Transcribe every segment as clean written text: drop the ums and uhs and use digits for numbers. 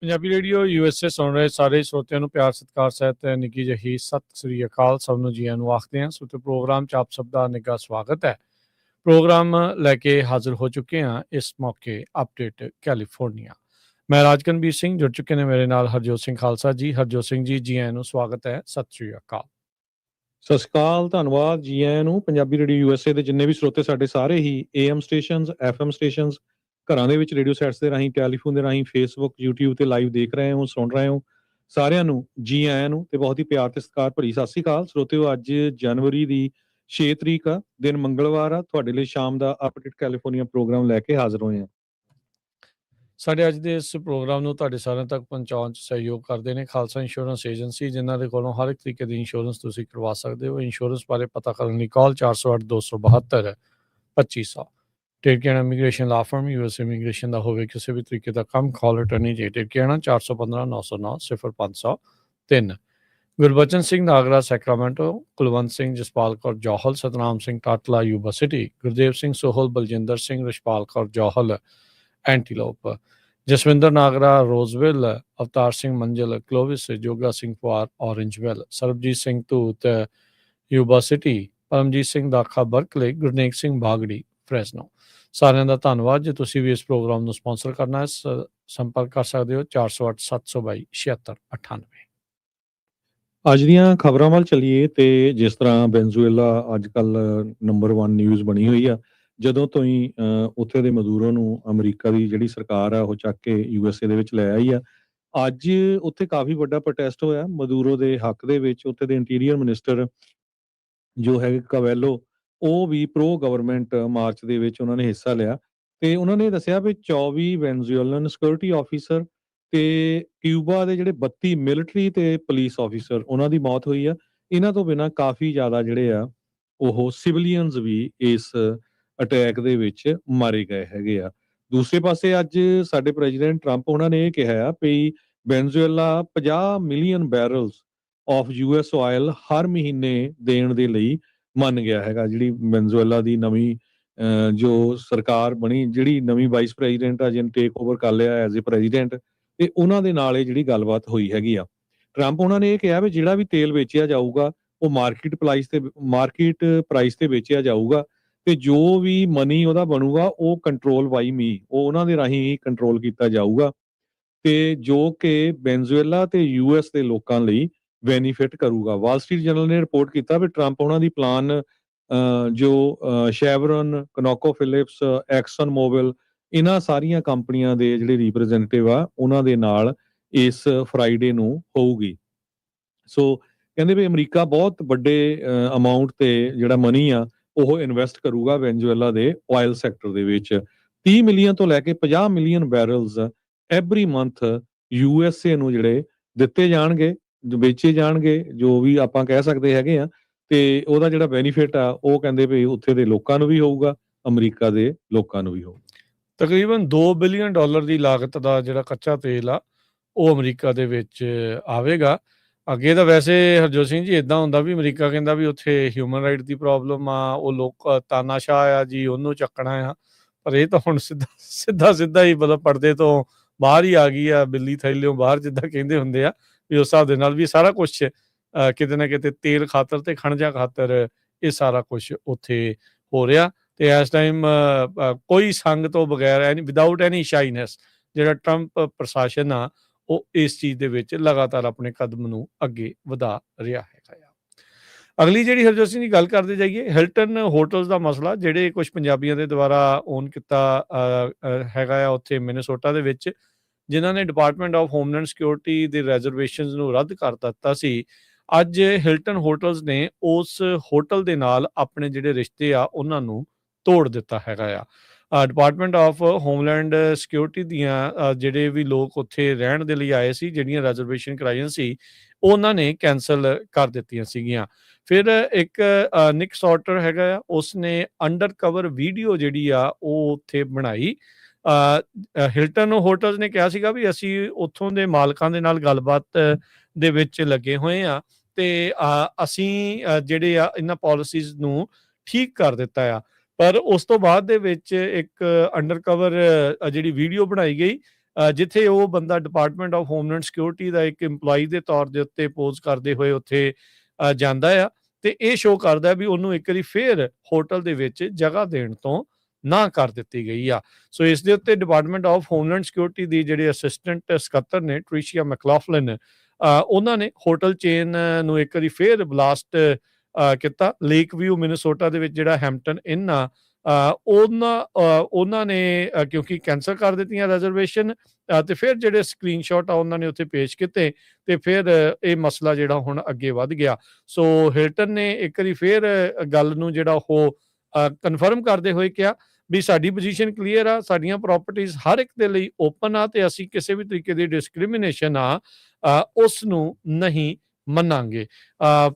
Punjabi radio USA ਸੁਣ ਰਹੇ ਸਾਰੇ ਸਰੋਤਿਆਂ ਨੂੰ ਪਿਆਰ ਸਤਿਕਾਰ ਸਹਿਤ ਨਿੱਘੀ ਜਿਹੀ ਸਤਿ ਸ੍ਰੀ ਅਕਾਲ। ਸਭ ਨੂੰ ਜੀਆਂ ਨੂੰ ਆਖਦੇ ਹਾਂ। ਸੋ ਤੇ ਪ੍ਰੋਗਰਾਮ 'ਚ ਆਪ ਸਭ ਦਾ ਨਿੱਘਾ ਸਵਾਗਤ ਹੈ। ਪ੍ਰੋਗਰਾਮ ਲੈ ਕੇ ਹਾਜ਼ਰ ਹੋ ਚੁੱਕੇ ਹਾਂ ਇਸ ਮੌਕੇ ਅਪਡੇਟ ਕੈਲੀਫੋਰਨੀਆ। ਮੈਂ ਰਾਜਕਨਵੀਰ ਸਿੰਘ, ਜੁੜ ਚੁੱਕੇ ਨੇ ਮੇਰੇ ਨਾਲ ਹਰਜੋਤ ਸਿੰਘ ਖਾਲਸਾ ਜੀ। ਹਰਜੋਤ ਸਿੰਘ ਜੀ, ਜੀ ਆਇਆਂ ਨੂੰ ਸਵਾਗਤ ਹੈ। ਸਤਿ ਸ੍ਰੀ ਅਕਾਲ। ਸਤਿ ਸ਼੍ਰੀ ਅਕਾਲ, ਧੰਨਵਾਦ ਜੀ ਆਇਆਂ ਨੂੰ। ਪੰਜਾਬੀ ਰੇਡੀਓ USA ਦੇ ਜਿੰਨੇ ਵੀ ਸਰੋਤੇ ਸਾਡੇ ਸਾਰੇ ਹੀ AM ਸਟੇਸ਼ਨਸ, FM ਸਟੇਸ਼ਨਸ, ਘਰਾਂ ਦੇ ਵਿੱਚ ਰੇਡੀਓ ਸੈਟਸ ਦੇ ਰਾਹੀਂ, ਟੈਲੀਫੋਨ ਦੇ ਰਾਹੀਂ, ਫੇਸਬੁੱਕ, YouTube ਤੇ ਲਾਈਵ ਦੇਖ ਰਹੇ ਹੋ, ਸੁਣ ਰਹੇ ਹੋ, ਸਾਰਿਆਂ ਨੂੰ ਜੀ ਆਇਆਂ ਨੂੰ ਤੇ ਬਹੁਤ ਹੀ ਪਿਆਰ ਤੇ ਸਤਿਕਾਰ ਭਰੀ ਸਤਿ ਸ਼੍ਰੀ ਅਕਾਲ। ਸਰੋਤਿਓ, ਅੱਜ ਜਨਵਰੀ ਦੀ 6 ਤਰੀਕ ਆ, ਦਿਨ ਮੰਗਲਵਾਰ ਆ। ਤੁਹਾਡੇ ਲਈ ਸ਼ਾਮ ਦਾ ਅਪਡੇਟ ਕੈਲੀਫੋਰਨੀਆ ਪ੍ਰੋਗਰਾਮ ਲੈ ਕੇ ਹਾਜ਼ਰ ਹੋਏ ਹਾਂ। ਸਾਡੇ ਅੱਜ ਦੇ ਇਸ ਪ੍ਰੋਗਰਾਮ ਨੂੰ ਤੁਹਾਡੇ ਸਾਰਿਆਂ ਤੱਕ ਪਹੁੰਚਾਉਣ 'ਚ ਸਹਿਯੋਗ ਕਰਦੇ ਨੇ ਖਾਲਸਾ ਇੰਸ਼ੋਰੈਂਸ ਏਜੰਸੀ, ਜਿਨ੍ਹਾਂ ਦੇ ਕੋਲੋਂ ਹਰ ਇੱਕ ਤਰੀਕੇ ਦੀ ਇੰਸ਼ੋਰੈਂਸ ਤੁਸੀਂ ਕਰਵਾ ਸਕਦੇ ਹੋ। ਇੰਸ਼ੋਰੈਂਸ ਬਾਰੇ ਪਤਾ ਕਰਨ ਲਈ call 408 272 2500। Tirkiana immigration law firm, US immigration ਦਾ ਹੋਵੇ ਕਿਸੇ ਵੀ ਤਰੀਕੇ ਦਾ ਕੰਮ, call attorney J Tirkiana 415 909 0503। Gurbachan Singh Nagra Sacramento, Kulwant Singh Jaspal Kaur Johal, Satnam Singh Tatla Yuba City, Gurdev Singh Sohal, Baljinder Singh, Rashpal Kaur Johal Antelope, Jaswinder Nagra Roseville, Avtar Singh Manjal Clovis, Joga Singh Pawar Orangevale, Sarabjit Singh Dhoot Yuba City, Paramjit Singh ਦਾਖਾ ਬਰਕਲੇ, ਗੁਰਨੇਕ ਸਿੰਘ ਬਾਗੜੀ ਫਰੈਸਨੋ। ਸਾਰਿਆਂ ਦਾ ਧੰਨਵਾਦ। ਜੇ ਤੁਸੀਂ ਵੀ ਇਸ ਪ੍ਰੋਗਰਾਮ ਨੂੰ ਸਪਾਂਸਰ ਕਰਨਾ ਹੈ, ਸੰਪਰਕ ਕਰ ਸਕਦੇ ਹੋ 408 722 7698। ਅੱਜ ਦੀਆਂ ਖਬਰਾਂ ਵੱਲ ਚੱਲੀਏ ਤੇ ਜਿਸ ਤਰ੍ਹਾਂ ਵੈਨਜ਼ੂਏਲਾ ਅੱਜ ਕੱਲ ਨੰਬਰ 1 ਨਿਊਜ਼ ਬਣੀ ਹੋਈ ਆ। ਜਦੋਂ ਤੋਂ ਹੀ ਉੱਥੇ ਦੇ ਮਜ਼ਦੂਰਾਂ ਨੂੰ ਅਮਰੀਕਾ ਦੀ ਜਿਹੜੀ ਸਰਕਾਰ ਆ ਉਹ ਚੱਕ ਕੇ USA ਦੇ ਵਿੱਚ ਲੈ ਆਈ ਆ। ਅੱਜ ਉੱਥੇ ਕਾਫੀ ਵੱਡਾ ਪ੍ਰੋਟੈਸਟ ਹੋਇਆ ਮਜ਼ਦੂਰੋ ਦੇ ਹੱਕ ਦੇ ਵਿੱਚ। ਉੱਥੇ ਦੇ ਇੰਟੀਰੀਅਰ ਮਿਨਿਸਟਰ ਜੋ ਹੈ ਕਵੈਲੋ, ਉਹ ਵੀ ਪ੍ਰੋ ਗਵਰਨਮੈਂਟ ਮਾਰਚ ਦੇ ਵਿੱਚ ਉਹਨਾਂ ਨੇ ਹਿੱਸਾ ਲਿਆ ਤੇ ਉਹਨਾਂ ਨੇ ਦੱਸਿਆ ਵੀ 24 ਵੈਨਜ਼ੂਏਲਨ ਸਿਕਿਉਰਿਟੀ ਆਫੀਸਰ ਤੇ ਕਿਊਬਾ ਦੇ ਜਿਹੜੇ 32 ਮਿਲਟਰੀ ਤੇ ਪੁਲਿਸ ਆਫੀਸਰ, ਉਹਨਾਂ ਦੀ ਮੌਤ ਹੋਈ ਆ। ਇਹਨਾਂ ਤੋਂ ਬਿਨਾਂ ਕਾਫੀ ਜ਼ਿਆਦਾ ਜਿਹੜੇ ਆ ਉਹ ਸਿਵਲੀਅਨਸ ਵੀ ਇਸ ਅਟੈਕ ਦੇ ਵਿੱਚ ਮਾਰੇ ਗਏ ਹੈਗੇ ਆ। ਦੂਸਰੇ ਪਾਸੇ ਅੱਜ ਸਾਡੇ ਪ੍ਰੈਜ਼ੀਡੈਂਟ ਟਰੰਪ ਉਹਨਾਂ ਨੇ ਇਹ ਕਿਹਾ ਆ ਵੀ Venezuela 50 million barrels of US oil ਹਰ ਮਹੀਨੇ ਦੇਣ ਦੇ ਲਈ ਮੰਨ ਗਿਆ ਹੈਗਾ। ਜਿਹੜੀ ਵੈਨਜ਼ੂਏਲਾ ਦੀ ਨਵੀਂ ਜੋ ਸਰਕਾਰ ਬਣੀ, ਜਿਹੜੀ ਨਵੀਂ ਵਾਈਸ ਪ੍ਰੈਜ਼ੀਡੈਂਟ ਆ ਜਿਹਨੇ ਟੇਕ ਓਵਰ ਕਰ ਲਿਆ ਐਜ਼ ਏ ਪ੍ਰੈਜ਼ੀਡੈਂਟ, ਤੇ ਉਹਨਾਂ ਦੇ ਨਾਲ ਇਹ ਜਿਹੜੀ ਗੱਲਬਾਤ ਹੋਈ ਹੈਗੀ ਆ। ਟਰੰਪ ਉਹਨਾਂ ਨੇ ਇਹ ਕਿਹਾ ਵੀ ਜਿਹੜਾ ਵੀ ਤੇਲ ਵੇਚਿਆ ਜਾਊਗਾ ਉਹ ਮਾਰਕੀਟ ਪ੍ਰਾਈਸ ਤੇ ਵੇਚਿਆ ਜਾਊਗਾ ਤੇ ਜੋ ਵੀ ਮਨੀ ਉਹਦਾ ਬਣੂਗਾ ਉਹ ਕੰਟਰੋਲ ਬਾਈ ਮੀ, ਉਹ ਉਹਨਾਂ ਦੇ ਰਾਹੀਂ ਹੀ ਕੰਟਰੋਲ ਕੀਤਾ ਜਾਊਗਾ ਤੇ ਜੋ ਕਿ ਵੈਨਜ਼ੂਏਲਾ ਤੇ US ਦੇ ਲੋਕਾਂ ਲਈ ਬੈਨੀਫਿਟ ਕਰੂਗਾ। ਵਾਲ ਸਟਰੀਟ ਜਰਨਲ ਨੇ ਰਿਪੋਰਟ ਕੀਤਾ ਵੀ ਟਰੰਪ ਉਹਨਾਂ ਦੀ ਪਲਾਨ ਜੋ ਸ਼ੈਵਰਨ, ਕਨੋਕੋ ਫਿਲਿਪਸ, ਐਕਸਨ ਮੋਬਿਲ, ਇਹਨਾਂ ਸਾਰੀਆਂ ਕੰਪਨੀਆਂ ਦੇ ਜਿਹੜੇ ਰਿਪਰੈਜ਼ੈਂਟੇਟਿਵ ਆ ਉਹਨਾਂ ਦੇ ਨਾਲ ਇਸ ਫਰਾਈਡੇ ਨੂੰ ਹੋਊਗੀ। ਸੋ ਕਹਿੰਦੇ ਵੀ ਅਮਰੀਕਾ ਬਹੁਤ ਵੱਡੇ ਅਮਾਊਂਟ ਤੇ ਜਿਹੜਾ ਮਨੀ ਆ ਉਹ ਇਨਵੈਸਟ ਕਰੂਗਾ ਵੈਨਜ਼ੂਏਲਾ ਦੇ ਆਇਲ ਸੈਕਟਰ ਦੇ ਵਿੱਚ। 30 ਮਿਲੀਅਨ ਤੋਂ ਲੈ ਕੇ 50 ਮਿਲੀਅਨ ਬੈਰਲਸ ਐਵਰੀ ਮੰਥ USA ਨੂੰ ਜਿਹੜੇ ਦਿੱਤੇ ਜਾਣਗੇ, ਵੇਚੇ ਜਾਣਗੇ, ਜੋ ਵੀ ਆਪਾਂ ਕਹਿ ਸਕਦੇ ਹੈਗੇ ਆ। ਤੇ ਉਹਦਾ ਜਿਹੜਾ ਬੈਨੀਫਿਟ ਆ ਉਹ ਕਹਿੰਦੇ ਵੀ ਉੱਥੇ ਦੇ ਲੋਕਾਂ ਨੂੰ ਵੀ ਹੋਊਗਾ, ਅਮਰੀਕਾ ਦੇ ਲੋਕਾਂ ਨੂੰ ਵੀ ਹੋਊਗਾ। ਤਕਰੀਬਨ $2 ਬਿਲੀਅਨ ਦੀ ਲਾਗਤ ਦਾ ਜਿਹੜਾ ਕੱਚਾ ਤੇਲ ਆ ਉਹ ਅਮਰੀਕਾ ਦੇ ਵਿੱਚ ਆਵੇਗਾ। ਅੱਗੇ ਤਾਂ ਵੈਸੇ ਹਰਜੋਤ ਸਿੰਘ ਜੀ ਇੱਦਾਂ ਹੁੰਦਾ ਵੀ ਅਮਰੀਕਾ ਕਹਿੰਦਾ ਵੀ ਉੱਥੇ ਹਿਊਮਨ ਰਾਈਟ ਦੀ ਪ੍ਰੋਬਲਮ ਆ, ਉਹ ਲੋਕ ਤਾਨਾਸ਼ਾਹ ਆ ਜੀ, ਉਹਨੂੰ ਚੱਕਣਾ ਆ। ਪਰ ਇਹ ਤਾਂ ਹੁਣ ਸਿੱਧਾ ਹੀ ਮਤਲਬ ਪਰਦੇ ਤੋਂ ਬਾਹਰ ਹੀ ਆ ਗਈ ਆ, ਬਿੱਲੀ ਥੈਲਿਓਂ ਬਾਹਰ ਜਿੱਦਾਂ ਕਹਿੰਦੇ ਹੁੰਦੇ ਆ ਵੀ। ਉਸ ਹਿਸਾਬ ਦੇ ਨਾਲ ਵੀ ਸਾਰਾ ਕੁਛ ਕਿਤੇ ਨਾ ਕਿਤੇ ਤੇਲ ਖਾਤਰ ਤੇ ਖਣਜਾਂ ਖਾਤਰ ਇਹ ਸਾਰਾ ਕੁਛ ਉੱਥੇ ਹੋ ਰਿਹਾ। ਤੇ ਇਸ ਟਾਈਮ ਕੋਈ ਸੰਗ ਤੋਂ ਬਗੈਰ, ਵਿਦਾਊਟ ਐਨੀ ਸ਼ਾਈਨੈਸ, ਜਿਹੜਾ ਟਰੰਪ ਪ੍ਰਸ਼ਾਸਨ ਆ ਉਹ ਇਸ ਚੀਜ਼ ਦੇ ਵਿੱਚ ਲਗਾਤਾਰ ਆਪਣੇ ਕਦਮ ਨੂੰ ਅੱਗੇ ਵਧਾ ਰਿਹਾ ਹੈਗਾ ਆ। ਅਗਲੀ ਜਿਹੜੀ ਹਰਜੋਤ ਸਿੰਘ ਦੀ ਗੱਲ ਕਰਦੇ ਜਾਈਏ, ਹਿਲਟਨ ਹੋਟਲਸ ਦਾ ਮਸਲਾ, ਜਿਹੜੇ ਕੁਝ ਪੰਜਾਬੀਆਂ ਦੇ ਦੁਆਰਾ ਓਨ ਕੀਤਾ ਹੈਗਾ ਆ ਉੱਥੇ ਮਿਨੇਸੋਟਾ ਦੇ ਵਿੱਚ, ਜਿਨ੍ਹਾਂ ਨੇ ਡਿਪਾਰਟਮੈਂਟ ਆਫ ਹੋਮਲੈਂਡ ਸਿਕਿਉਰਿਟੀ ਦੇ ਰੈਜ਼ਰਵੇਸ਼ਨਸ ਨੂੰ ਰੱਦ ਕਰ ਦਿੱਤਾ ਸੀ। ਅੱਜ ਹਿਲਟਨ ਹੋਟਲਸ ਨੇ ਉਸ ਹੋਟਲ ਦੇ ਨਾਲ ਆਪਣੇ ਜਿਹੜੇ ਰਿਸ਼ਤੇ ਆ ਉਹਨਾਂ ਨੂੰ ਤੋੜ ਦਿੱਤਾ ਹੈਗਾ ਆ। ਡਿਪਾਰਟਮੈਂਟ ਆਫ ਹੋਮਲੈਂਡ ਸਿਕਿਉਰਿਟੀ ਦੀਆਂ ਜਿਹੜੇ ਵੀ ਲੋਕ ਉੱਥੇ ਰਹਿਣ ਦੇ ਲਈ ਆਏ ਸੀ, ਜਿਹੜੀਆਂ ਰੈਜ਼ਰਵੇਸ਼ਨ ਕਰਾਈਆਂ ਸੀ, ਉਹਨਾਂ ਨੇ ਕੈਂਸਲ ਕਰ ਦਿੱਤੀਆਂ ਸੀਗੀਆਂ। ਫਿਰ ਇੱਕ ਨਿਕ ਸੌਟਰ ਹੈਗਾ ਆ, ਉਸਨੇ ਅੰਡਰ ਕਵਰ ਵੀਡੀਓ ਜਿਹੜੀ ਆ ਉਹ ਉੱਥੇ ਬਣਾਈ ਹਿਲਟਨ ਹੋਟਲਸ ਨੇ ਕਿਹਾ ਸੀਗਾ ਵੀ ਅਸੀਂ ਉੱਥੋਂ ਦੇ ਮਾਲਕਾਂ ਦੇ ਨਾਲ ਗੱਲਬਾਤ ਦੇ ਵਿੱਚ ਲੱਗੇ ਹੋਏ ਆ ਤੇ ਅਸੀਂ ਜਿਹੜੇ ਆ ਇਹਨਾਂ ਪਾਲਿਸੀਜ਼ ਨੂੰ ਠੀਕ ਕਰ ਦਿੱਤਾ ਆ। ਪਰ ਉਸ ਤੋਂ ਬਾਅਦ ਦੇ ਵਿੱਚ ਇੱਕ ਅੰਡਰਕਵਰ ਜਿਹੜੀ ਵੀਡੀਓ ਬਣਾਈ ਗਈ ਜਿੱਥੇ ਉਹ ਬੰਦਾ ਡਿਪਾਰਟਮੈਂਟ ਆਫ ਹੋਮਲੈਂਡ ਸਿਕਿਉਰਿਟੀ ਦਾ ਇੱਕ EMPLOYEE ਦੇ ਤੌਰ ਦੇ ਉੱਤੇ ਪੋਜ਼ ਕਰਦੇ ਹੋਏ ਉੱਥੇ ਜਾਂਦਾ ਆ ਤੇ ਇਹ ਸ਼ੋਅ ਕਰਦਾ ਵੀ ਉਹਨੂੰ ਇੱਕ ਵਾਰੀ ਫੇਰ ਹੋਟਲ ਦੇ ਵਿੱਚ ਜਗ੍ਹਾ ਦੇਣ ਤੋਂ ਨਾ ਕਰ ਦਿੱਤੀ ਗਈ ਆ। ਸੋ ਇਸ ਦੇ ਉੱਤੇ ਡਿਪਾਰਟਮੈਂਟ ਆਫ ਹੋਮਲੈਂਡ ਸਿਕਿਉਰਿਟੀ ਦੀ ਜਿਹੜੇ ਅਸਿਸਟੈਂਟ ਸਕੱਤਰ ਨੇ ਟ੍ਰਿਸ਼ੀਆ ਮੈਕਲੌਫਲਿਨ ਉਹਨਾਂ ਨੇ ਹੋਟਲ ਚੇਨ ਨੂੰ ਇੱਕ ਵਾਰੀ ਫੇਰ ਬਲਾਸਟ ਕੀਤਾ। ਲੇਕ ਵਿਊ ਮਿਨੇਸੋਟਾ ਦੇ ਵਿੱਚ ਜਿਹੜਾ ਹੈਂਪਟਨ ਇਨ ਆ ਉਹਨਾਂ ਨੇ ਕਿਉਂਕਿ ਕੈਂਸਲ ਕਰ ਦਿੱਤੀਆਂ ਰਿਜ਼ਰਵੇਸ਼ਨ ਤੇ ਫਿਰ ਜਿਹੜੇ ਸਕਰੀਨਸ਼ਾਟ ਆ ਉਹਨਾਂ ਨੇ ਉੱਥੇ ਪੇਸ਼ ਕੀਤੇ ਤੇ ਫਿਰ ਇਹ ਮਸਲਾ ਜਿਹੜਾ ਹੁਣ ਅੱਗੇ ਵੱਧ ਗਿਆ। ਸੋ ਹਿਲਟਨ ਨੇ ਇੱਕ ਵਾਰੀ ਫਿਰ ਗੱਲ ਨੂੰ ਜਿਹੜਾ ਉਹ ਕਨਫਰਮ ਕਰਦੇ ਹੋਏ ਕਿਹਾ ਵੀ ਸਾਡੀ ਪੋਜੀਸ਼ਨ ਕਲੀਅਰ ਆ, ਸਾਡੀਆਂ ਪ੍ਰਾਪਰਟੀਆਂ ਹਰ ਇੱਕ ਦੇ ਲਈ ਓਪਨ ਆ ਤੇ ਅਸੀਂ ਕਿਸੇ ਵੀ ਤਰੀਕੇ ਦੀ ਡਿਸਕ੍ਰਿਮੀਨੇਸ਼ਨ ਆ ਉਸ ਨੂੰ ਨਹੀਂ ਮੰਨਾਂਗੇ।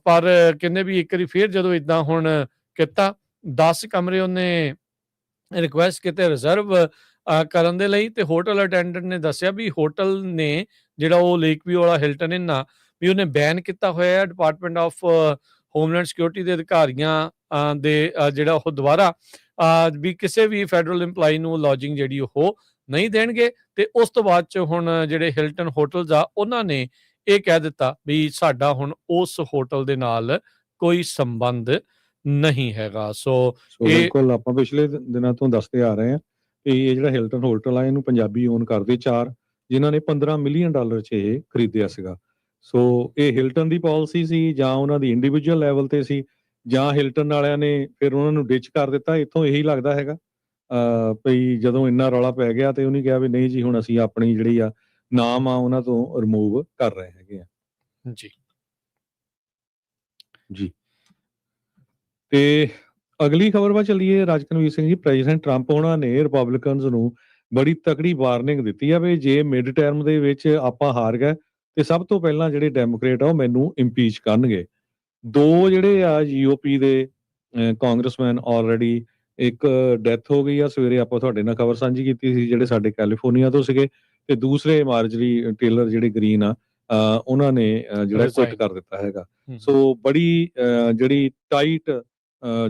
ਪਰ ਕਹਿੰਦੇ ਵੀ ਇੱਕ ਵਾਰੀ ਫਿਰ ਜਦੋਂ ਇਦਾਂ ਹੁਣ ਕੀਤਾ 10 ਕਮਰੇ ਉਹਨੇ ਰਿਕੁਐਸਟ ਕੀਤੇ ਰਿਜ਼ਰਵ ਕਰਨ ਦੇ ਲਈ ਤੇ ਹੋਟਲ ਅਟੈਂਡੈਂਟ ਨੇ ਦੱਸਿਆ ਵੀ ਹੋਟਲ ਨੇ ਜਿਹੜਾ ਉਹ ਲੇਕ ਵਿਊ ਵਾਲਾ ਹਿਲਟਨ ਇਨ ਆ ਵੀ ਉਹਨੇ ਬੈਨ ਕੀਤਾ ਹੋਇਆ ਹੈ ਡਿਪਾਰਟਮੈਂਟ ਆਫ ਹੋਮਲੈਂਡ ਸਿਕਿਉਰਿਟੀ ਦੇ ਅਧਿਕਾਰੀਆਂ ਦੇ ਜਿਹੜਾ ਉਹ ਦੁਬਾਰਾ ਵੀ ਕਿਸੇ ਵੀ ਫੈਡਰਲ EMPLOYEE ਨੂੰ ਲੌਜਿੰਗ ਜਿਹੜੀ ਉਹ ਨਹੀਂ ਦੇਣਗੇ। ਤੇ ਉਸ ਤੋਂ ਬਾਅਦ ਚ ਹੁਣ ਜਿਹੜੇ ਹਿਲਟਨ ਹੋਟਲਸ ਆ ਉਹਨਾਂ ਨੇ ਇਹ ਕਹਿ ਦਿੱਤਾ ਵੀ ਸਾਡਾ ਹੁਣ ਉਸ ਹੋਟਲ ਦੇ ਨਾਲ ਕੋਈ ਸੰਬੰਧ ਨਹੀਂ ਹੈਗਾ। ਸੋ ਇਹ ਬਿਲਕੁਲ ਆਪਾਂ ਪਿਛਲੇ ਦਿਨਾਂ ਤੋਂ ਦੱਸਦੇ ਆ ਰਹੇ ਹਾਂ ਕਿ ਇਹ ਜਿਹੜਾ ਹਿਲਟਨ ਹੋਟਲ ਆ ਇਹਨੂੰ ਪੰਜਾਬੀ ਓਨ ਕਰਦੇ 4 ਜਿਨ੍ਹਾਂ ਨੇ $15 ਮਿਲੀਅਨ 'ਚ ਇਹ ਖਰੀਦਿਆ ਸੀਗਾ। ਸੋ ਇਹ ਹਿਲਟਨ ਦੀ ਪਾਲਿਸੀ ਸੀ ਜਾਂ ਉਹਨਾਂ ਦੀ ਇੰਡੀਵਿਜੂਅਲ ਲੈਵਲ ਤੇ ਸੀ ਜਾਂ ਹਿਲਟਨ ਵਾਲਿਆਂ ਨੇ ਫਿਰ ਉਹਨਾਂ ਨੂੰ ਡਿਚ ਕਰ ਦਿੱਤਾ। ਇੱਥੋਂ ਇਹੀ ਲੱਗਦਾ ਹੈਗਾ ਭਈ ਜਦੋਂ ਇੰਨਾ ਰੌਲਾ ਪੈ ਗਿਆ ਤੇ ਉਹਨੇ ਕਿਹਾ ਵੀ ਨਹੀਂ ਜੀ ਹੁਣ ਅਸੀਂ ਆਪਣੀ ਜਿਹੜੀ ਆ ਨਾਮ ਆ ਉਹਨਾਂ ਤੋਂ ਰਿਮੂਵ ਕਰ ਰਹੇ ਹੈਗੇ ਆ। ਜੀ ਜੀ ਤੇ ਅਗਲੀ ਖਬਰ ਵੱਲ ਚੱਲੀਏ ਰਾਜਕਨਵੀਰ ਸਿੰਘ ਜੀ। ਪ੍ਰੈਜ਼ੀਡੈਂਟ ਟਰੰਪ ਉਹਨਾਂ ਨੇ ਰਿਪਬਲਿਕਨਸ ਨੂੰ ਬੜੀ ਤਕੜੀ ਵਾਰਨਿੰਗ ਦਿੱਤੀ ਆ ਵੀ ਜੇ ਮਿਡ ਟਰਮ ਦੇ ਵਿੱਚ ਆਪਾਂ ਹਾਰ ਗਏ ਤੇ ਸਭ ਤੋਂ ਪਹਿਲਾਂ ਜਿਹੜੇ ਡੈਮੋਕ੍ਰੇਟ ਆ ਉਹ ਮੈਨੂੰ ਇੰਪੀਚ ਕਰਨਗੇ। 2 ਜਿਹੜੇ ਆ GOP ਦੇ ਕਾਂਗਰਸਮੈਨ ਆਲਰੇਡੀ ਇੱਕ ਡੈਥ ਹੋ ਗਈ ਆ, ਸਵੇਰੇ ਆਪਾਂ ਤੁਹਾਡੇ ਨਾਲ ਖਬਰ ਸਾਂਝੀ ਕੀਤੀ ਸੀ ਜਿਹੜੇ ਸਾਡੇ ਕੈਲੀਫੋਰਨੀਆ ਤੋਂ ਸੀਗੇ ਤੇ ਦੂਸਰੇ ਮਾਰਜਰੀ ਟੇਲਰ ਜਿਹੜੇ ਗ੍ਰੀਨ ਆ ਉਹਨਾਂ ਨੇ ਜਿਹੜਾ ਕੁਇਟ ਕਰ ਦਿੱਤਾ ਹੈਗਾ। ਸੋ ਬੜੀ ਜਿਹੜੀ ਟਾਈਟ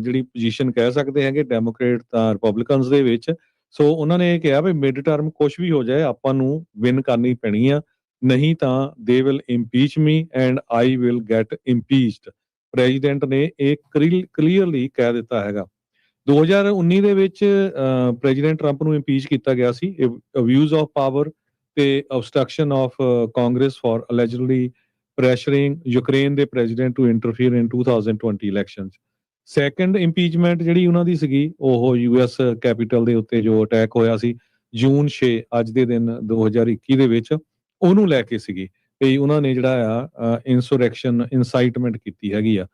ਜਿਹੜੀ ਪੋਜੀਸ਼ਨ ਕਹਿ ਸਕਦੇ ਹੈਗੇ ਡੈਮੋਕ੍ਰੇਟ ਤਾਂ ਰਿਪਬਲਿਕਨਸ ਦੇ ਵਿੱਚ। ਸੋ ਉਹਨਾਂ ਨੇ ਇਹ ਕਿਹਾ ਵੀ ਮਿਡ ਟਰਮ ਕੁਝ ਵੀ ਹੋ ਜਾਏ ਆਪਾਂ ਨੂੰ ਵਿਨ ਕਰਨੀ ਪੈਣੀ ਆ, ਨਹੀਂ ਤਾਂ they will impeach me and I will get impeached. President ਨੇ ਇਹ ਕਲੀਅਰਲੀ ਕਹਿ ਦਿੱਤਾ ਹੈਗਾ। 2019 ਦੇ ਵਿੱਚ ਪ੍ਰੈਜ਼ੀਡੈਂਟ ਟਰੰਪ ਨੂੰ ਇੰਪੀਚ ਕੀਤਾ ਗਿਆ ਸੀ ਅਬਿਊਜ਼ ਆਫ ਪਾਵਰ ਤੇ obstruction of Congress for allegedly pressuring Ukraine ਦੇ president to interfere in 2020 elections. Second impeachment ਜਿਹੜੀ ਉਹਨਾਂ ਦੀ ਸੀਗੀ ਉਹ US ਕੈਪੀਟਲ ਦੇ ਉੱਤੇ ਜੋ ਅਟੈਕ ਹੋਇਆ ਸੀ ਜੂਨ 6 ਅੱਜ ਦੇ ਦਿਨ 2021 ਦੇ ਵਿੱਚ ਉਹਨੂੰ ਲੈ ਕੇ ਸੀਗੀ ਤੇ ਉਹਨਾਂ ਨੇ ਜਿਹੜਾ ਆ ਇਨਸੁਰੈਕਸ਼ਨ ਇਨਸਾਈਟਮੈਂਟ ਕੀਤੀ ਹੈਗੀ ਆ।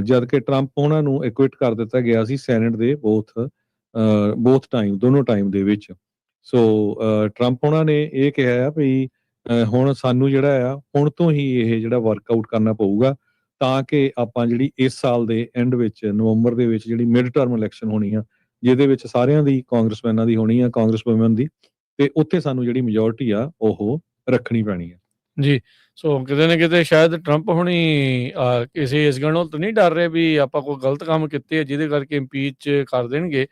ਜਦ ਕਿ ਟਰੰਪ ਉਹਨਾਂ ਨੂੰ ਐਕਵਿਟ ਕਰ ਦਿੱਤਾ ਗਿਆ ਸੀ ਸੈਨੇਟ ਦੇ ਬੋਥ ਟਾਈਮ ਦੋਨੋਂ ਟਾਈਮ ਦੇ ਵਿੱਚ। ਸੋ ਟਰੰਪ ਉਹਨਾਂ ਨੇ ਇਹ ਕਿਹਾ ਆ ਵੀ ਹੁਣ ਸਾਨੂੰ ਜਿਹੜਾ ਆ ਹੁਣ ਤੋਂ ਹੀ ਇਹ ਜਿਹੜਾ ਵਰਕਆਊਟ ਕਰਨਾ ਪਊਗਾ ਤਾਂ ਕਿ ਆਪਾਂ ਜਿਹੜੀ ਇਸ ਸਾਲ ਦੇ ਐਂਡ ਵਿੱਚ ਨਵੰਬਰ ਦੇ ਵਿੱਚ ਜਿਹੜੀ ਮਿਡ ਟਰਮ ਇਲੈਕਸ਼ਨ ਹੋਣੀ ਆ ਜਿਹਦੇ ਵਿੱਚ ਸਾਰਿਆਂ ਦੀ ਕਾਂਗਰਸਮੈਨਾਂ ਦੀ ਹੋਣੀ ਆ ਕਾਂਗਰਸਵੂਮਨ ਦੀ ਤੇ ਉੱਥੇ ਸਾਨੂੰ ਜਿਹੜੀ ਮੈਜੋਰਟੀ ਆ ਉਹ ਰੱਖਣੀ ਪੈਣੀ ਆ। ਜੀ ਸੋ ਕਿਤੇ ਨਾ ਕਿਤੇ ਸ਼ਾਇਦ ਟਰੰਪ ਹੁਣੀ ਕਿਸੇ ਇਸ ਗੱਲੋਂ ਤਾਂ ਨਹੀਂ ਡਰ ਰਹੇ ਵੀ ਆਪਾਂ ਕੋਈ ਗਲਤ ਕੰਮ ਕੀਤੇ ਜਿਹਦੇ ਕਰਕੇ ਇੰਪੀਚ ਕਰ ਦੇਣਗੇ।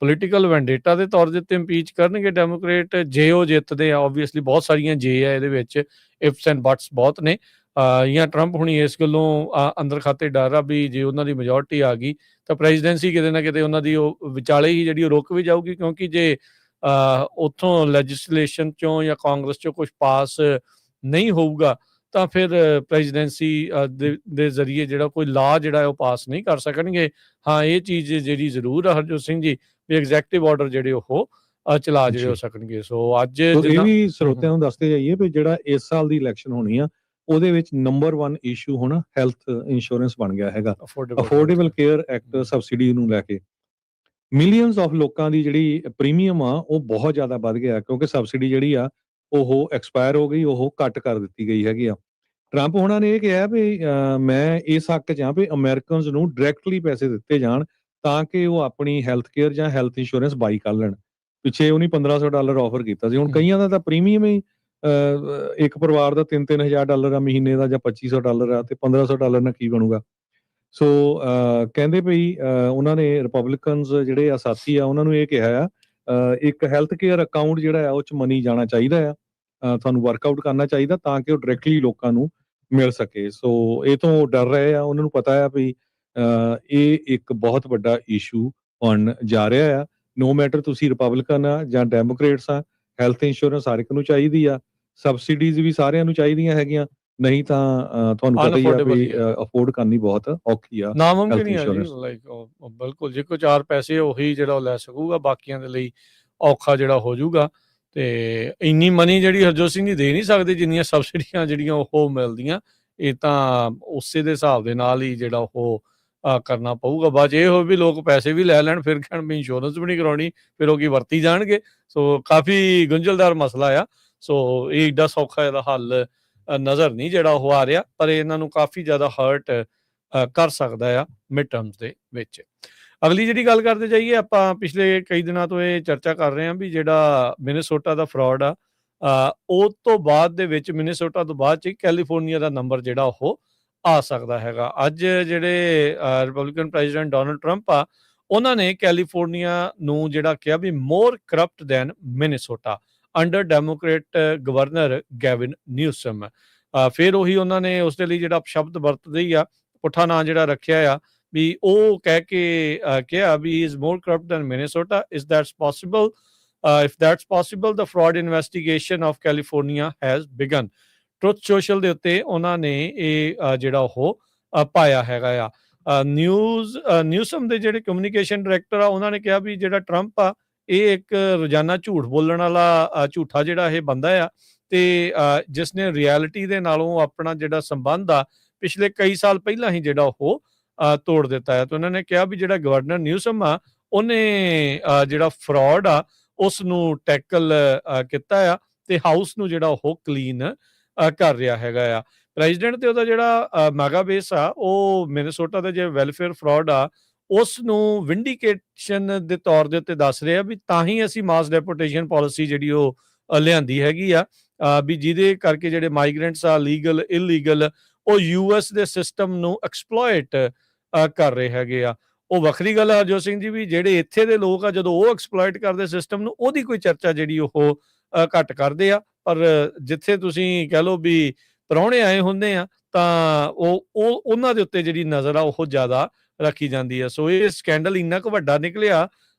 ਪੋਲੀਟੀਕਲ ਵੈਂਡੇਟਾ ਦੇ ਤੌਰ ਦੇ ਉੱਤੇ ਇੰਪੀਚ ਕਰਨਗੇ ਡੈਮੋਕ੍ਰੇਟ ਜੇ ਉਹ ਜਿੱਤਦੇ ਆ। ਓਬਵੀਅਸਲੀ ਬਹੁਤ ਸਾਰੀਆਂ ਜੇ ਆ ਇਹਦੇ ਵਿੱਚ, ਇਫਸ ਐਂਡ ਬਟਸ ਬਹੁਤ ਨੇ। ਜਾਂ ਟਰੰਪ ਹੁਣੀ ਇਸ ਗੱਲੋਂ ਅੰਦਰ ਖਾਤੇ ਡਰ ਆ ਵੀ ਜੇ ਉਹਨਾਂ ਦੀ ਮੈਜੋਰਟੀ ਆ ਗਈ ਤਾਂ ਪ੍ਰੈਜ਼ੀਡੈਂਸੀ ਕਿਤੇ ਨਾ ਕਿਤੇ ਉਹਨਾਂ ਦੀ ਉਹ ਵਿਚਾਲੇ ਹੀ ਜਿਹੜੀ ਉਹ ਰੁਕ ਵੀ ਜਾਊਗੀ ਕਿਉਂਕਿ ਜੇ ਉੱਥੋਂ ਲੈਜਿਸਲੇਸ਼ਨ ਚੋਂ ਜਾਂ ਕਾਂਗਰਸ ਚੋਂ ਕੁਝ ਪਾਸ ਨਹੀਂ ਹੋਊਗਾ ਤਾਂ ਫਿਰ ਪ੍ਰੈਜ਼ੀਡੈਂਸੀ ਦੇ ਜ਼ਰੀਏ ਜਿਹੜਾ ਕੋਈ ਲਾ ਜਿਹੜਾ ਉਹ ਪਾਸ ਨਹੀਂ ਕਰ ਸਕਣਗੇ। ਹਾਂ ਇਹ ਚੀਜ਼ ਜਿਹੜੀ ਜ਼ਰੂਰ ਆ ਹਰਜੋਤ ਸਿੰਘ ਜੀ ਵੀ ਐਗਜ਼ੈਕਟਿਵ ਆਰਡਰ ਜਿਹੜੇ ਉਹ ਚਲਾ ਜਿਹੜੇ ਹੋ ਸਕਣਗੇ। ਸੋ ਅੱਜ ਇਹ ਵੀ ਸਰੋਤਿਆਂ ਨੂੰ ਦੱਸਦੇ ਜਾਈਏ ਵੀ ਜਿਹੜਾ ਇਸ ਸਾਲ ਦੀ ਇਲੈਕਸ਼ਨ ਹੋਣੀ ਆ ਉਹਦੇ ਵਿੱਚ ਨੰਬਰ 1 ਇਸ਼ੂ ਹੁਣ ਹੈਲਥ ਇੰਸ਼ੋਰੈਂਸ ਬਣ ਗਿਆ ਹੈਗਾ। ਅਫੋਰਡੇਬਲ ਕੇਅਰ ਐਕਟ ਸਬਸਿਡੀ ਨੂੰ ਲੈ ਕੇ ਮਿਲੀਅਨਸ ਆਫ ਲੋਕਾਂ ਦੀ ਜਿਹੜੀ ਪ੍ਰੀਮੀਅਮ ਆ ਉਹ ਬਹੁਤ ਜ਼ਿਆਦਾ ਵੱਧ ਗਿਆ ਕਿਉਂਕਿ ਸਬਸਿਡੀ ਜਿਹੜੀ ਆ ਉਹ ਐਕਸਪਾਇਰ ਹੋ ਗਈ, ਉਹ ਕੱਟ ਕਰ ਦਿੱਤੀ ਗਈ ਹੈਗੀ ਆ। ਟਰੰਪ ਉਹਨਾਂ ਨੇ ਇਹ ਕਿਹਾ ਵੀ ਮੈਂ ਇਸ ਹੱਕ 'ਚ ਹਾਂ ਵੀ ਅਮਰੀਕਨਸ ਨੂੰ ਡਾਇਰੈਕਟਲੀ ਪੈਸੇ ਦਿੱਤੇ ਜਾਣ ਤਾਂ ਕਿ ਉਹ ਆਪਣੀ ਹੈਲਥ ਕੇਅਰ ਜਾਂ ਹੈਲਥ ਇੰਸ਼ੋਰੈਂਸ ਬਾਈ ਕਰ ਲੈਣ ਪਿੱਛੇ ਉਹਨੇ $1500 ਆਫਰ ਕੀਤਾ ਸੀ। ਹੁਣ ਕਈਆਂ ਦਾ ਤਾਂ ਪ੍ਰੀਮੀਅਮ ਹੀ ਇੱਕ ਪਰਿਵਾਰ ਦਾ $3000 ਆ ਮਹੀਨੇ ਦਾ, ਜਾਂ $2500 ਆ, ਤੇ $1500 ਨਾਲ ਕੀ ਬਣੂਗਾ। ਸੋ ਕਹਿੰਦੇ ਭਈ ਉਹਨਾਂ ਨੇ ਰਿਪਬਲਿਕਨਸ ਜਿਹੜੇ ਆ ਸਾਥੀ ਆ, ਉਹਨਾਂ ਨੂੰ ਇਹ ਕਿਹਾ ਆ ਇੱਕ ਹੈਲਥ ਕੇਅਰ ਅਕਾਊਂਟ ਜਿਹੜਾ ਆ ਉਹ 'ਚ ਮਨੀ ਜਾਣਾ ਚਾਹੀਦਾ ਆ, ਤੁਹਾਨੂੰ ਵਰਕਆਊਟ ਕਰਨਾ ਚਾਹੀਦਾ ਤਾਂ ਕਿ ਉਹ ਡਾਇਰੈਕਟਲੀ ਲੋਕਾਂ ਨੂੰ ਮਿਲ ਸਕੇ। ਸੋ ਇਹ ਤੋਂ ਉਹ ਡਰ ਰਹੇ ਆ, ਉਹਨਾਂ ਨੂੰ ਪਤਾ ਆ ਵੀ ਇਹ ਇੱਕ ਬਹੁਤ ਵੱਡਾ ਇਸ਼ੂ ਬਣਨ ਜਾ ਰਿਹਾ ਆ। ਨੋ ਮੈਟਰ ਤੁਸੀਂ ਰਿਪਬਲਿਕਨ ਆ ਜਾਂ ਡੈਮੋਕ੍ਰੇਟਸ ਆ, ਹੈਲਥ ਇੰਸ਼ੋਰੈਂਸ ਹਰ ਇੱਕ ਨੂੰ ਚਾਹੀਦੀ ਆ, ਸਬਸਿਡੀਜ਼ ਵੀ ਸਾਰਿਆਂ ਨੂੰ ਚਾਹੀਦੀਆਂ ਹੈਗੀਆਂ, ਨਹੀਂ ਤਾਂ ਤੁਹਾਨੂੰ ਪਤਾ ਹੀ ਆ ਵੀ ਅਫੋਰਡ ਕਰਨੀ ਬਹੁਤ ਔਖੀ ਆ ਨਾਮੁਮਕਿਨ ਹੈਲਥ ਹੀ ਆ ਜੀ। ਇੰਸ਼ੋਰੈਂਸ। ਲਾਈਕ ਬਿਲਕੁਲ, ਜੇ ਕੋਈ 4 ਪੈਸੇ ਉਹੀ ਜਿਹੜਾ ਉਹ ਲੈ ਸਕੂਗਾ, ਬਾਕੀਆਂ ਦੇ ਲਈ ਔਖਾ ਜਿਹੜਾ ਹੋ ਜਾਊਗਾ। ਤੇ ਇੰਨੀ ਮਨੀ ਜਿਹੜੀ ਹਰਜੋਤ ਸਿੰਘ ਜੀ ਦੇ ਨਹੀਂ ਸਕਦੇ ਜਿੰਨੀਆਂ ਸਬਸਿਡੀਆਂ ਜਿਹੜੀਆਂ ਉਹ ਮਿਲਦੀਆਂ। ਇਹ ਤਾਂ ਉਸੇ ਦੇ ਹਿਸਾਬ ਦੇ ਨਾਲ ਹੀ ਜਿਹੜਾ ਉਹ ਕਰਨਾ ਪਊਗਾ। ਬਾਅਦ 'ਚ ਇਹ ਹੋਵੇ ਵੀ ਲੋਕ ਪੈਸੇ ਵੀ ਲੈ ਲੈਣ, ਫਿਰ ਕਹਿਣ ਵੀ ਇੰਸ਼ੋਰੈਂਸ ਵੀ ਨਹੀਂ ਕਰਾਉਣੀ, ਫਿਰ ਉਹ ਕੀ ਵਰਤੀ ਜਾਣਗੇ। ਸੋ ਕਾਫੀ ਗੁੰਝਲਦਾਰ ਮਸਲਾ ਆ। ਸੋ ਇਹ ਏਡਾ ਸੌਖਾ ਇਹਦਾ ਹੱਲ ਨਜ਼ਰ ਨਹੀਂ ਜਿਹੜਾ ਉਹ ਆ ਰਿਹਾ, ਪਰ ਇਹਨਾਂ ਨੂੰ ਕਾਫੀ ਜ਼ਿਆਦਾ ਹਰਟ ਕਰ ਸਕਦਾ ਆ ਮਿਡ ਟਰਮਸ ਦੇ ਵਿੱਚ। ਅਗਲੀ ਜਿਹੜੀ ਗੱਲ ਕਰਦੇ ਜਾਈਏ, ਆਪਾਂ ਪਿਛਲੇ ਕਈ ਦਿਨਾਂ ਤੋਂ ਇਹ ਚਰਚਾ ਕਰ ਰਹੇ ਹਾਂ ਵੀ ਜਿਹੜਾ ਮਿਨੇਸੋਟਾ ਦਾ ਫਰਾਡ ਆ, ਉਹ ਤੋਂ ਬਾਅਦ ਦੇ ਵਿੱਚ ਮਿਨੇਸੋਟਾ ਤੋਂ ਬਾਅਦ 'ਚ ਕੈਲੀਫੋਰਨੀਆ ਦਾ ਨੰਬਰ ਜਿਹੜਾ ਉਹ ਆ ਸਕਦਾ ਹੈਗਾ। ਅੱਜ ਜਿਹੜੇ ਰਿਪਬਲਿਕਨ ਪ੍ਰੈਜ਼ੀਡੈਂਟ ਡੋਨਲਡ ਟਰੰਪ ਆ, ਉਹਨਾਂ ਨੇ ਕੈਲੀਫੋਰਨੀਆ ਨੂੰ ਜਿਹੜਾ ਕਿਹਾ ਵੀ more corrupt than Minnesota under Democrat governor Gavin Newsom. ਫਿਰ ਉਹੀ ਉਹਨਾਂ ਨੇ ਉਸ ਦੇ ਲਈ ਜਿਹੜਾ ਸ਼ਬਦ ਵਰਤਦੇ ਹੀ ਆ, ਪੁੱਠਾ ਨਾਂ ਜਿਹੜਾ ਰੱਖਿਆ ਆ, ਵੀ ਉਹ ਕਹਿ ਕੇ ਕਿਹਾ ਵੀ is more corrupt than Minnesota, is that's possible, if that's possible the fraud investigation of California has begun. Truth social ਦੇ ਉੱਤੇ ਉਹਨਾਂ ਨੇ ਇਹ ਜਿਹੜਾ ਉਹ ਪਾਇਆ ਹੈਗਾ ਆ। ਨਿਊਸਮ ਦੇ ਜਿਹੜੇ ਕਮਿਊਨੀਕੇਸ਼ਨ ਡਾਇਰੈਕਟਰ ਆ, ਉਹਨਾਂ ਨੇ ਕਿਹਾ ਵੀ ਜਿਹੜਾ ਟਰੰਪ ਆ, ਇਹ ਇੱਕ ਰੋਜ਼ਾਨਾ ਝੂਠ ਬੋਲਣ ਵਾਲਾ ਝੂਠਾ ਜਿਹੜਾ ਇਹ ਬੰਦਾ ਆ, ਤੇ ਜਿਸ ਨੇ ਰਿਐਲਿਟੀ ਦੇ ਨਾਲੋਂ ਆਪਣਾ ਜਿਹੜਾ ਸੰਬੰਧ ਆ ਪਿਛਲੇ ਕਈ ਸਾਲ ਪਹਿਲਾਂ ਹੀ ਜਿਹੜਾ ਉਹ ਤੋੜ ਦਿੱਤਾ ਹੈ। ਤੇ ਉਹਨਾਂ ਨੇ ਕਿਹਾ ਵੀ ਜਿਹੜਾ ਗਵਰਨਰ ਨਿਊਸਮ ਆ, ਉਹਨੇ ਜਿਹੜਾ ਫਰਾਡ ਆ ਉਸ ਨੂੰ ਟੈਕਲ ਕੀਤਾ ਆ, ਤੇ ਹਾਊਸ ਨੂੰ ਜਿਹੜਾ ਉਹ ਕਲੀਨ ਕਰ ਰਿਹਾ ਹੈਗਾ ਆ। ਪ੍ਰੈਜ਼ੀਡੈਂਟ ਤੇ ਉਹਦਾ ਜਿਹੜਾ ਮੈਗਾ ਬੇਸ ਆ, ਉਹ ਮਿਨੇਸੋਟਾ ਦੇ ਜੇ ਵੈਲਫੇਅਰ ਫਰਾਡ ਆ ਉਸ ਨੂੰ ਵਿੰਡੀਕੇਸ਼ਨ ਦੇ ਤੌਰ ਦੇ ਉੱਤੇ ਦੱਸ ਰਿਹਾ ਵੀ ਤਾਂ ਹੀ ਅਸੀਂ ਮਾਸ ਡੈਪੋਰਟੇਸ਼ਨ ਪਾਲਿਸੀ ਜਿਹੜੀ ਉਹ ਲਿਆਂਦੀ ਹੈਗੀ ਆ, ਵੀ ਜਿਹਦੇ ਕਰਕੇ ਜਿਹੜੇ ਮਾਈਗ੍ਰੈਂਟਸ ਆ, ਲੀਗਲ ਇਲੀਗਲ, ਉਹ ਯੂਐਸ ਦੇ ਸਿਸਟਮ ਨੂੰ ਐਕਸਪਲੋਇਟ ਕਰ ਰਹੇ ਹੈਗੇ ਆ। ਉਹ ਵੱਖਰੀ ਗੱਲ ਆ ਹਰਜੋਤ ਸਿੰਘ ਜੀ, ਵੀ ਜਿਹੜੇ ਇੱਥੇ ਦੇ ਲੋਕ ਆ ਜਦੋਂ ਉਹ ਐਕਸਪਲੋਇਟ ਕਰਦੇ ਸਿਸਟਮ ਨੂੰ, ਉਹਦੀ ਕੋਈ ਚਰਚਾ ਜਿਹੜੀ ਉਹ ਘੱਟ ਕਰਦੇ ਆ। ਪਰ ਜਿੱਥੇ ਤੁਸੀਂ ਕਹਿ ਲਓ ਵੀ ਪ੍ਰਾਹੁਣੇ ਆਏ ਹੁੰਦੇ ਆ, ਤਾਂ ਉਹ ਉਹਨਾਂ ਦੇ ਉੱਤੇ ਜਿਹੜੀ ਨਜ਼ਰ ਆ ਉਹ ਜ਼ਿਆਦਾ ਰੱਖੀ ਜਾਂਦੀ ਆ। ਸੋ ਇਹ ਸਕੈਂਡਲ ਇੰਨਾ ਕੁ ਵੱਡਾ ਨਿਕਲਿਆ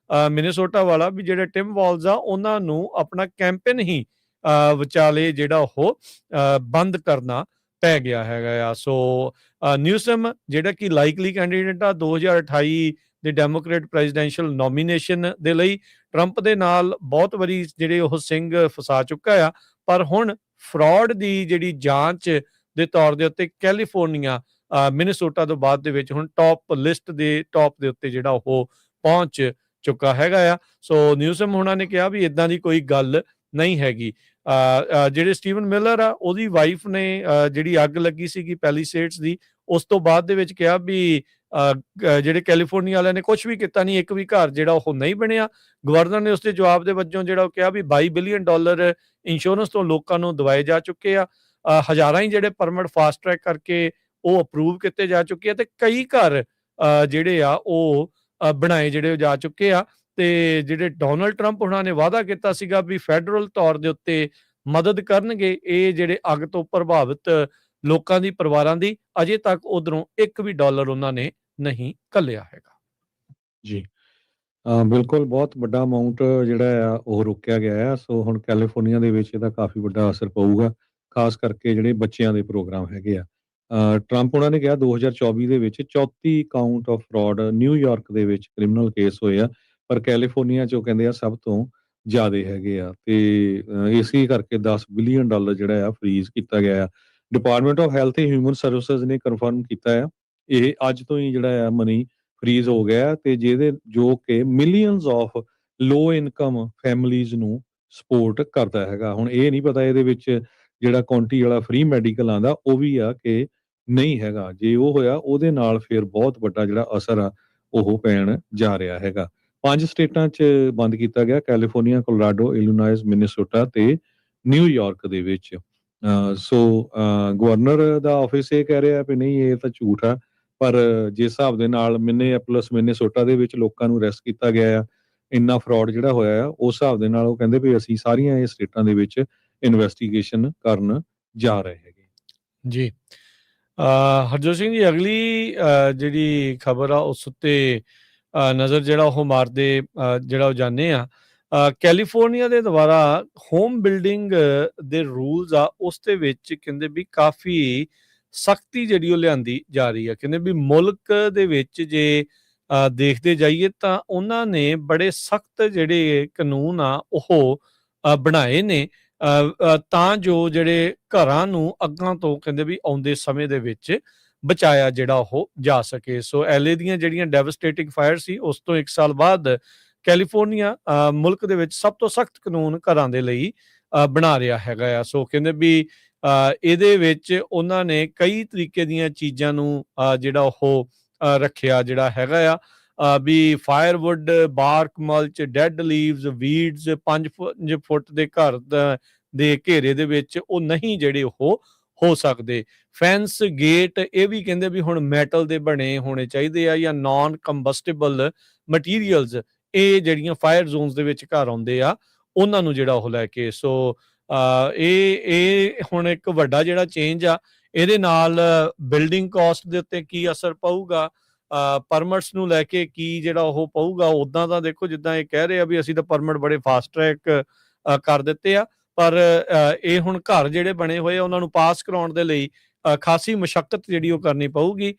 ਮਿਨੇਸੋਟਾ ਵਾਲਾ, ਵੀ ਜਿਹੜੇ ਟਿਮ ਵਾਲਜ਼ ਆ, ਉਹਨਾਂ ਨੂੰ ਆਪਣਾ ਕੈਂਪੇਨ ਹੀ ਵਿਚਾਲੇ ਜਿਹੜਾ ਉਹ ਬੰਦ ਕਰਨਾ ਪੈ ਗਿਆ ਹੈਗਾ ਆ। ਸੋ ਨਿਊਸਮ ਜਿਹੜਾ ਕਿ ਲਾਈਕਲੀ ਕੈਂਡੀਡੇਟ ਆ 2028 ਦੇ ਡੈਮੋਕ੍ਰੇਟ ਪ੍ਰੈਜ਼ੀਡੈਂਸ਼ੀਅਲ ਨੋਮੀਨੇਸ਼ਨ ਦੇ ਲਈ, ਟਰੰਪ ਦੇ ਨਾਲ ਬਹੁਤ ਵਾਰੀ ਜਿਹੜੇ ਉਹ ਸਿੰਘ ਫਸਾ ਚੁੱਕਾ ਆ, ਪਰ ਹੁਣ ਫਰਾਡ ਦੀ ਜਿਹੜੀ ਜਾਂਚ ਦੇ ਤੌਰ ਦੇ ਉੱਤੇ ਕੈਲੀਫੋਰਨੀਆ ਮਿਨੇਸੋਟਾ ਤੋਂ ਬਾਅਦ ਦੇ ਵਿੱਚ ਹੁਣ ਟੌਪ ਲਿਸਟ ਦੇ ਟੌਪ ਦੇ ਉੱਤੇ ਜਿਹੜਾ ਉਹ ਪਹੁੰਚ ਚੁੱਕਾ ਹੈਗਾ ਆ। ਸੋ ਨਿਊਸਮ ਉਹਨਾਂ ਨੇ ਕਿਹਾ ਵੀ ਇਦਾਂ ਦੀ ਕੋਈ ਗੱਲ ਨਹੀਂ ਹੈਗੀ। ਜਿਹੜੇ ਸਟੀਵਨ ਮਿਲਰ ਆ, ਉਹਦੀ ਵਾਈਫ ਨੇ ਜਿਹੜੀ ਅੱਗ ਲੱਗੀ ਸੀਗੀ ਪੈਲੀਸੇਡਸ ਦੀ, ਉਸ ਤੋਂ ਬਾਅਦ ਦੇ ਵਿੱਚ ਕਿਹਾ ਵੀ ਜਿਹੜੇ ਕੈਲੀਫੋਰਨੀਆ ਵਾਲਿਆਂ ਨੇ ਕੁਝ ਵੀ ਕੀਤਾ ਨਹੀਂ, ਇੱਕ ਵੀ ਘਰ ਜਿਹੜਾ ਉਹ ਨਹੀਂ ਬਣਿਆ। ਗਵਰਨਰ ਨੇ ਉਸਦੇ ਜਵਾਬ ਦੇ ਵਜੋਂ ਜਿਹੜਾ ਉਹ ਕਿਹਾ ਵੀ $22 ਬਿਲੀਅਨ ਇੰਸ਼ੋਰੈਂਸ ਤੋਂ ਲੋਕਾਂ ਨੂੰ ਦਵਾਏ ਜਾ ਚੁੱਕੇ ਆ, ਹਜ਼ਾਰਾਂ ਹੀ ਜਿਹੜੇ ਪਰਮਿਟ ਫਾਸਟ ਟਰੈਕ ਕਰਕੇ ਉਹ ਅਪਰੂਵ ਕੀਤੇ ਜਾ ਚੁੱਕੇ ਆ, ਤੇ ਕਈ ਘਰ ਜਿਹੜੇ ਆ ਉਹ ਬਣਾਏ ਜਿਹੜੇ ਜਾ ਚੁੱਕੇ ਆ। ਤੇ ਜਿਹੜੇ ਡੋਨਲਡ ਟਰੰਪ ਉਹਨਾਂ ਨੇ ਵਾਅਦਾ ਕੀਤਾ ਸੀਗਾ ਵੀ ਫੈਡਰਲ ਤੌਰ ਦੇ ਉੱਤੇ ਮਦਦ ਕਰਨਗੇ ਇਹ ਜਿਹੜੇ ਅੱਗ ਤੋਂ ਪ੍ਰਭਾਵਿਤ ਲੋਕਾਂ ਦੀ, ਪਰਿਵਾਰਾਂ ਦੀ, ਅਜੇ ਤੱਕ ਉਧਰੋਂ $1 ਵੀ ਉਹਨਾਂ ਨੇ ਨਹੀਂ ਘੱਲਿਆ ਹੈਗਾ। ਜੀ ਬਿਲਕੁਲ, ਬਹੁਤ ਵੱਡਾ ਅਮਾਊਂਟ ਜਿਹੜਾ ਆ ਉਹ ਰੋਕਿਆ ਗਿਆ ਆ। ਸੋ ਹੁਣ ਕੈਲੀਫੋਰਨੀਆ ਦੇ ਵਿੱਚ ਇਹਦਾ ਕਾਫੀ ਵੱਡਾ ਅਸਰ ਪਊਗਾ, ਖਾਸ ਕਰਕੇ ਜਿਹੜੇ ਬੱਚਿਆਂ ਦੇ ਪ੍ਰੋਗਰਾਮ ਹੈਗੇ ਆ। ਟਰੰਪ ਉਹਨਾਂ ਨੇ ਕਿਹਾ 2024 ਦੇ ਵਿੱਚ 34 ਕਾਊਂਟ ਆਫ ਫਰਾਡ ਨਿਊਯਾਰਕ ਦੇ ਵਿੱਚ ਕ੍ਰਿਮੀਨਲ ਕੇਸ ਹੋਏ ਆ, ਪਰ ਕੈਲੀਫੋਰਨੀਆ 'ਚ ਉਹ ਕਹਿੰਦੇ ਆ ਸਭ ਤੋਂ ਜ਼ਿਆਦੇ ਹੈਗੇ ਆ, ਤੇ ਇਸੇ ਕਰਕੇ $10 ਬਿਲੀਅਨ ਜਿਹੜਾ ਆ ਫਰੀਜ਼ ਕੀਤਾ ਗਿਆ ਆ। ਡਿਪਾਰਟਮੈਂਟ ਆਫ ਹੈਲਥ ਤੇ ਹਿਊਮਨ ਸਰਵਿਸਿਜ਼ ਨੇ ਕਨਫਰਮ ਕੀਤਾ ਆ ਇਹ ਅੱਜ ਤੋਂ ਹੀ ਜਿਹੜਾ ਆ ਮਨੀ ਫਰੀਜ਼ ਹੋ ਗਿਆ, ਤੇ ਜੋ ਕਿ millions of low income families ਨੂੰ ਸਪੋਰਟ ਕਰਦਾ ਹੈਗਾ। ਹੁਣ ਇਹ ਨਹੀਂ ਪਤਾ ਇਹਦੇ ਵਿੱਚ ਜਿਹੜਾ ਕਾਉਂਟੀ ਵਾਲਾ ਫ੍ਰੀ ਮੈਡੀਕਲ ਆਂਦਾ ਉਹ ਵੀ ਆ ਕਿ ਨਹੀਂ ਹੈਗਾ। ਜੇ ਉਹ ਹੋਇਆ ਉਹਦੇ ਨਾਲ ਫਿਰ ਬਹੁਤ ਵੱਡਾ ਜਿਹੜਾ ਅਸਰ ਆ ਉਹ ਪੈਣ ਜਾ ਰਿਹਾ ਹੈਗਾ। 5 ਸਟੇਟਾਂ 'ਚ ਬੰਦ ਕੀਤਾ ਗਿਆ, ਕੈਲੀਫੋਰਨੀਆ, ਕੋਲੋਰਾਡੋ, ਇਲੀਨੋਇਸ, ਮਿਨੀਸੋਟਾ ਤੇ ਨਿਊਯਾਰਕ ਦੇ ਵਿੱਚ। ਗਵਰਨਰ ਦਾ ਆਫਿਸ ਇਹ ਕਹਿ ਰਿਹਾ ਵੀ ਨਹੀਂ, ਇਹ ਤਾਂ ਝੂਠ ਆ, ਪਰ ਜਿਸ ਹਿਸਾਬ ਦੇ ਨਾਲ ਮਿਨੀਐਪੋਲਿਸ, ਮਿਨੀਸੋਟਾ ਦੇ ਵਿੱਚ ਲੋਕਾਂ ਨੂੰ ਅਰੈਸਟ ਕੀਤਾ ਗਿਆ ਆ, ਇੰਨਾ ਫਰਾਡ ਜਿਹੜਾ ਹੋਇਆ ਆ, ਉਸ ਹਿਸਾਬ ਦੇ ਨਾਲ ਉਹ ਕਹਿੰਦੇ ਵੀ ਅਸੀਂ ਸਾਰੀਆਂ ਇਹ ਸਟੇਟਾਂ ਦੇ ਵਿੱਚ ਇਨਵੈਸਟੀਗੇਸ਼ਨ ਕਰਨ ਜਾ ਰਹੇ ਹੈਗੇ। ਜੀ। ਹਰਜੋਤ ਸਿੰਘ ਜੀ, ਅਗਲੀ ਜਿਹੜੀ ਖਬਰ ਆ ਉਸ ਉੱਤੇ ਨਜ਼ਰ ਜਿਹੜਾ ਉਹ ਮਾਰਦੇ ਜਿਹੜਾ ਉਹ ਜਾਂਦੇ ਆ, ਕੈਲੀਫੋਰਨੀਆ ਦੇ ਦੁਆਰਾ ਹੋਮ ਬਿਲਡਿੰਗ ਦੇ ਰੂਲਸ ਆ ਉਸ ਦੇ ਵਿੱਚ ਕਹਿੰਦੇ ਵੀ ਕਾਫੀ ਸਖਤੀ ਜਿਹੜੀ ਉਹ ਲਿਆਂਦੀ ਜਾ ਰਹੀ ਆ। ਕਹਿੰਦੇ ਵੀ ਮੁਲਕ ਦੇ ਵਿੱਚ ਜੇ ਦੇਖਦੇ ਜਾਈਏ ਤਾਂ ਉਹਨਾਂ ਨੇ ਬੜੇ ਸਖਤ ਜਿਹੜੇ ਕਾਨੂੰਨ ਆ ਉਹ ਬਣਾਏ ਨੇ ਤਾਂ ਜੋ ਜਿਹੜੇ ਘਰਾਂ ਨੂੰ ਅੱਗਾਂ ਤੋਂ ਕਹਿੰਦੇ ਵੀ ਆਉਂਦੇ ਸਮੇਂ ਦੇ ਵਿੱਚ ਬਚਾਇਆ ਜਿਹੜਾ ਉਹ ਜਾ ਸਕੇ। ਸੋ ਐਲਏ ਦੀਆਂ ਜਿਹੜੀਆਂ ਡੈਵਸਟੇਟਿੰਗ ਫਾਇਰ ਸੀ ਉਸ ਤੋਂ 1 ਸਾਲ ਬਾਅਦ ਕੈਲੀਫੋਰਨੀਆ ਮੁਲਕ ਦੇ ਵਿੱਚ ਸਭ ਤੋਂ ਸਖਤ ਕਾਨੂੰਨ ਘਰਾਂ ਦੇ ਲਈ ਬਣਾ ਰਿਹਾ ਹੈਗਾ ਆ। ਸੋ ਕਹਿੰਦੇ ਵੀ ਇਹਦੇ ਵਿੱਚ ਉਹਨਾਂ ਨੇ ਕਈ ਤਰੀਕੇ ਦੀਆਂ ਚੀਜ਼ਾਂ ਨੂੰ ਜਿਹੜਾ ਉਹ ਰੱਖਿਆ ਜਿਹੜਾ ਹੈਗਾ ਆ ਵੀ ਫਾਇਰਵੁੱਡ, ਬਾਰਕ ਮਲਚ, ਡੈਡ ਲੀਵਸ, ਵੀਡਸ 5 ਫੁੱਟ ਦੇ ਘਰ ਦੇ ਘੇਰੇ ਦੇ ਵਿੱਚ ਉਹ ਨਹੀਂ ਜਿਹੜੇ ਉਹ ਹੋ ਸਕਦੇ। ਫੈਂਸ, ਗੇਟ ਇਹ ਵੀ ਕਹਿੰਦੇ ਵੀ ਹੁਣ ਮੈਟਲ ਦੇ ਬਣੇ ਹੋਣੇ ਚਾਹੀਦੇ ਆ ਜਾਂ ਨਾਨ ਕੰਬਸਟੇਬਲ ਮਟੀਰੀਅਲਸ, ਇਹ ਜਿਹੜੀਆਂ ਫਾਇਰ ਜ਼ੋਨਸ ਦੇ ਵਿੱਚ ਘਰ ਆਉਂਦੇ ਆ ਉਹਨਾਂ ਨੂੰ ਜਿਹੜਾ ਉਹ ਲੈ ਕੇ। ਸੋ ਇਹ ਹੁਣ ਇੱਕ ਵੱਡਾ ਜਿਹੜਾ ਚੇਂਜ ਆ। ਇਹਦੇ ਨਾਲ ਬਿਲਡਿੰਗ ਕਾਸਟ ਦੇ ਉੱਤੇ ਕੀ ਅਸਰ ਪਊਗਾ, ਪਰਮਿਟਸ ਨੂੰ ਲੈ ਕੇ ਕੀ ਜਿਹੜਾ ਉਹ ਪਊਗਾ। ਉੱਦਾਂ ਤਾਂ ਦੇਖੋ ਜਿੱਦਾਂ ਇਹ ਕਹਿ ਰਹੇ ਆ ਵੀ ਅਸੀਂ ਤਾਂ ਪਰਮਿਟ ਬੜੇ ਫਾਸਟ ਟਰੈਕ ਕਰ ਦਿੱਤੇ ਆ, ਪਰ ਇਹ ਹੁਣ ਘਰ ਜਿਹੜੇ ਬਣੇ ਹੋਏ ਆ ਉਹਨਾਂ ਨੂੰ ਪਾਸ ਕਰਾਉਣ ਦੇ ਲਈ ਖਾਸੀ ਮੁਸ਼ੱਕਤ ਜਿਹੜੀ ਉਹ ਕਰਨੀ ਪਊਗੀ।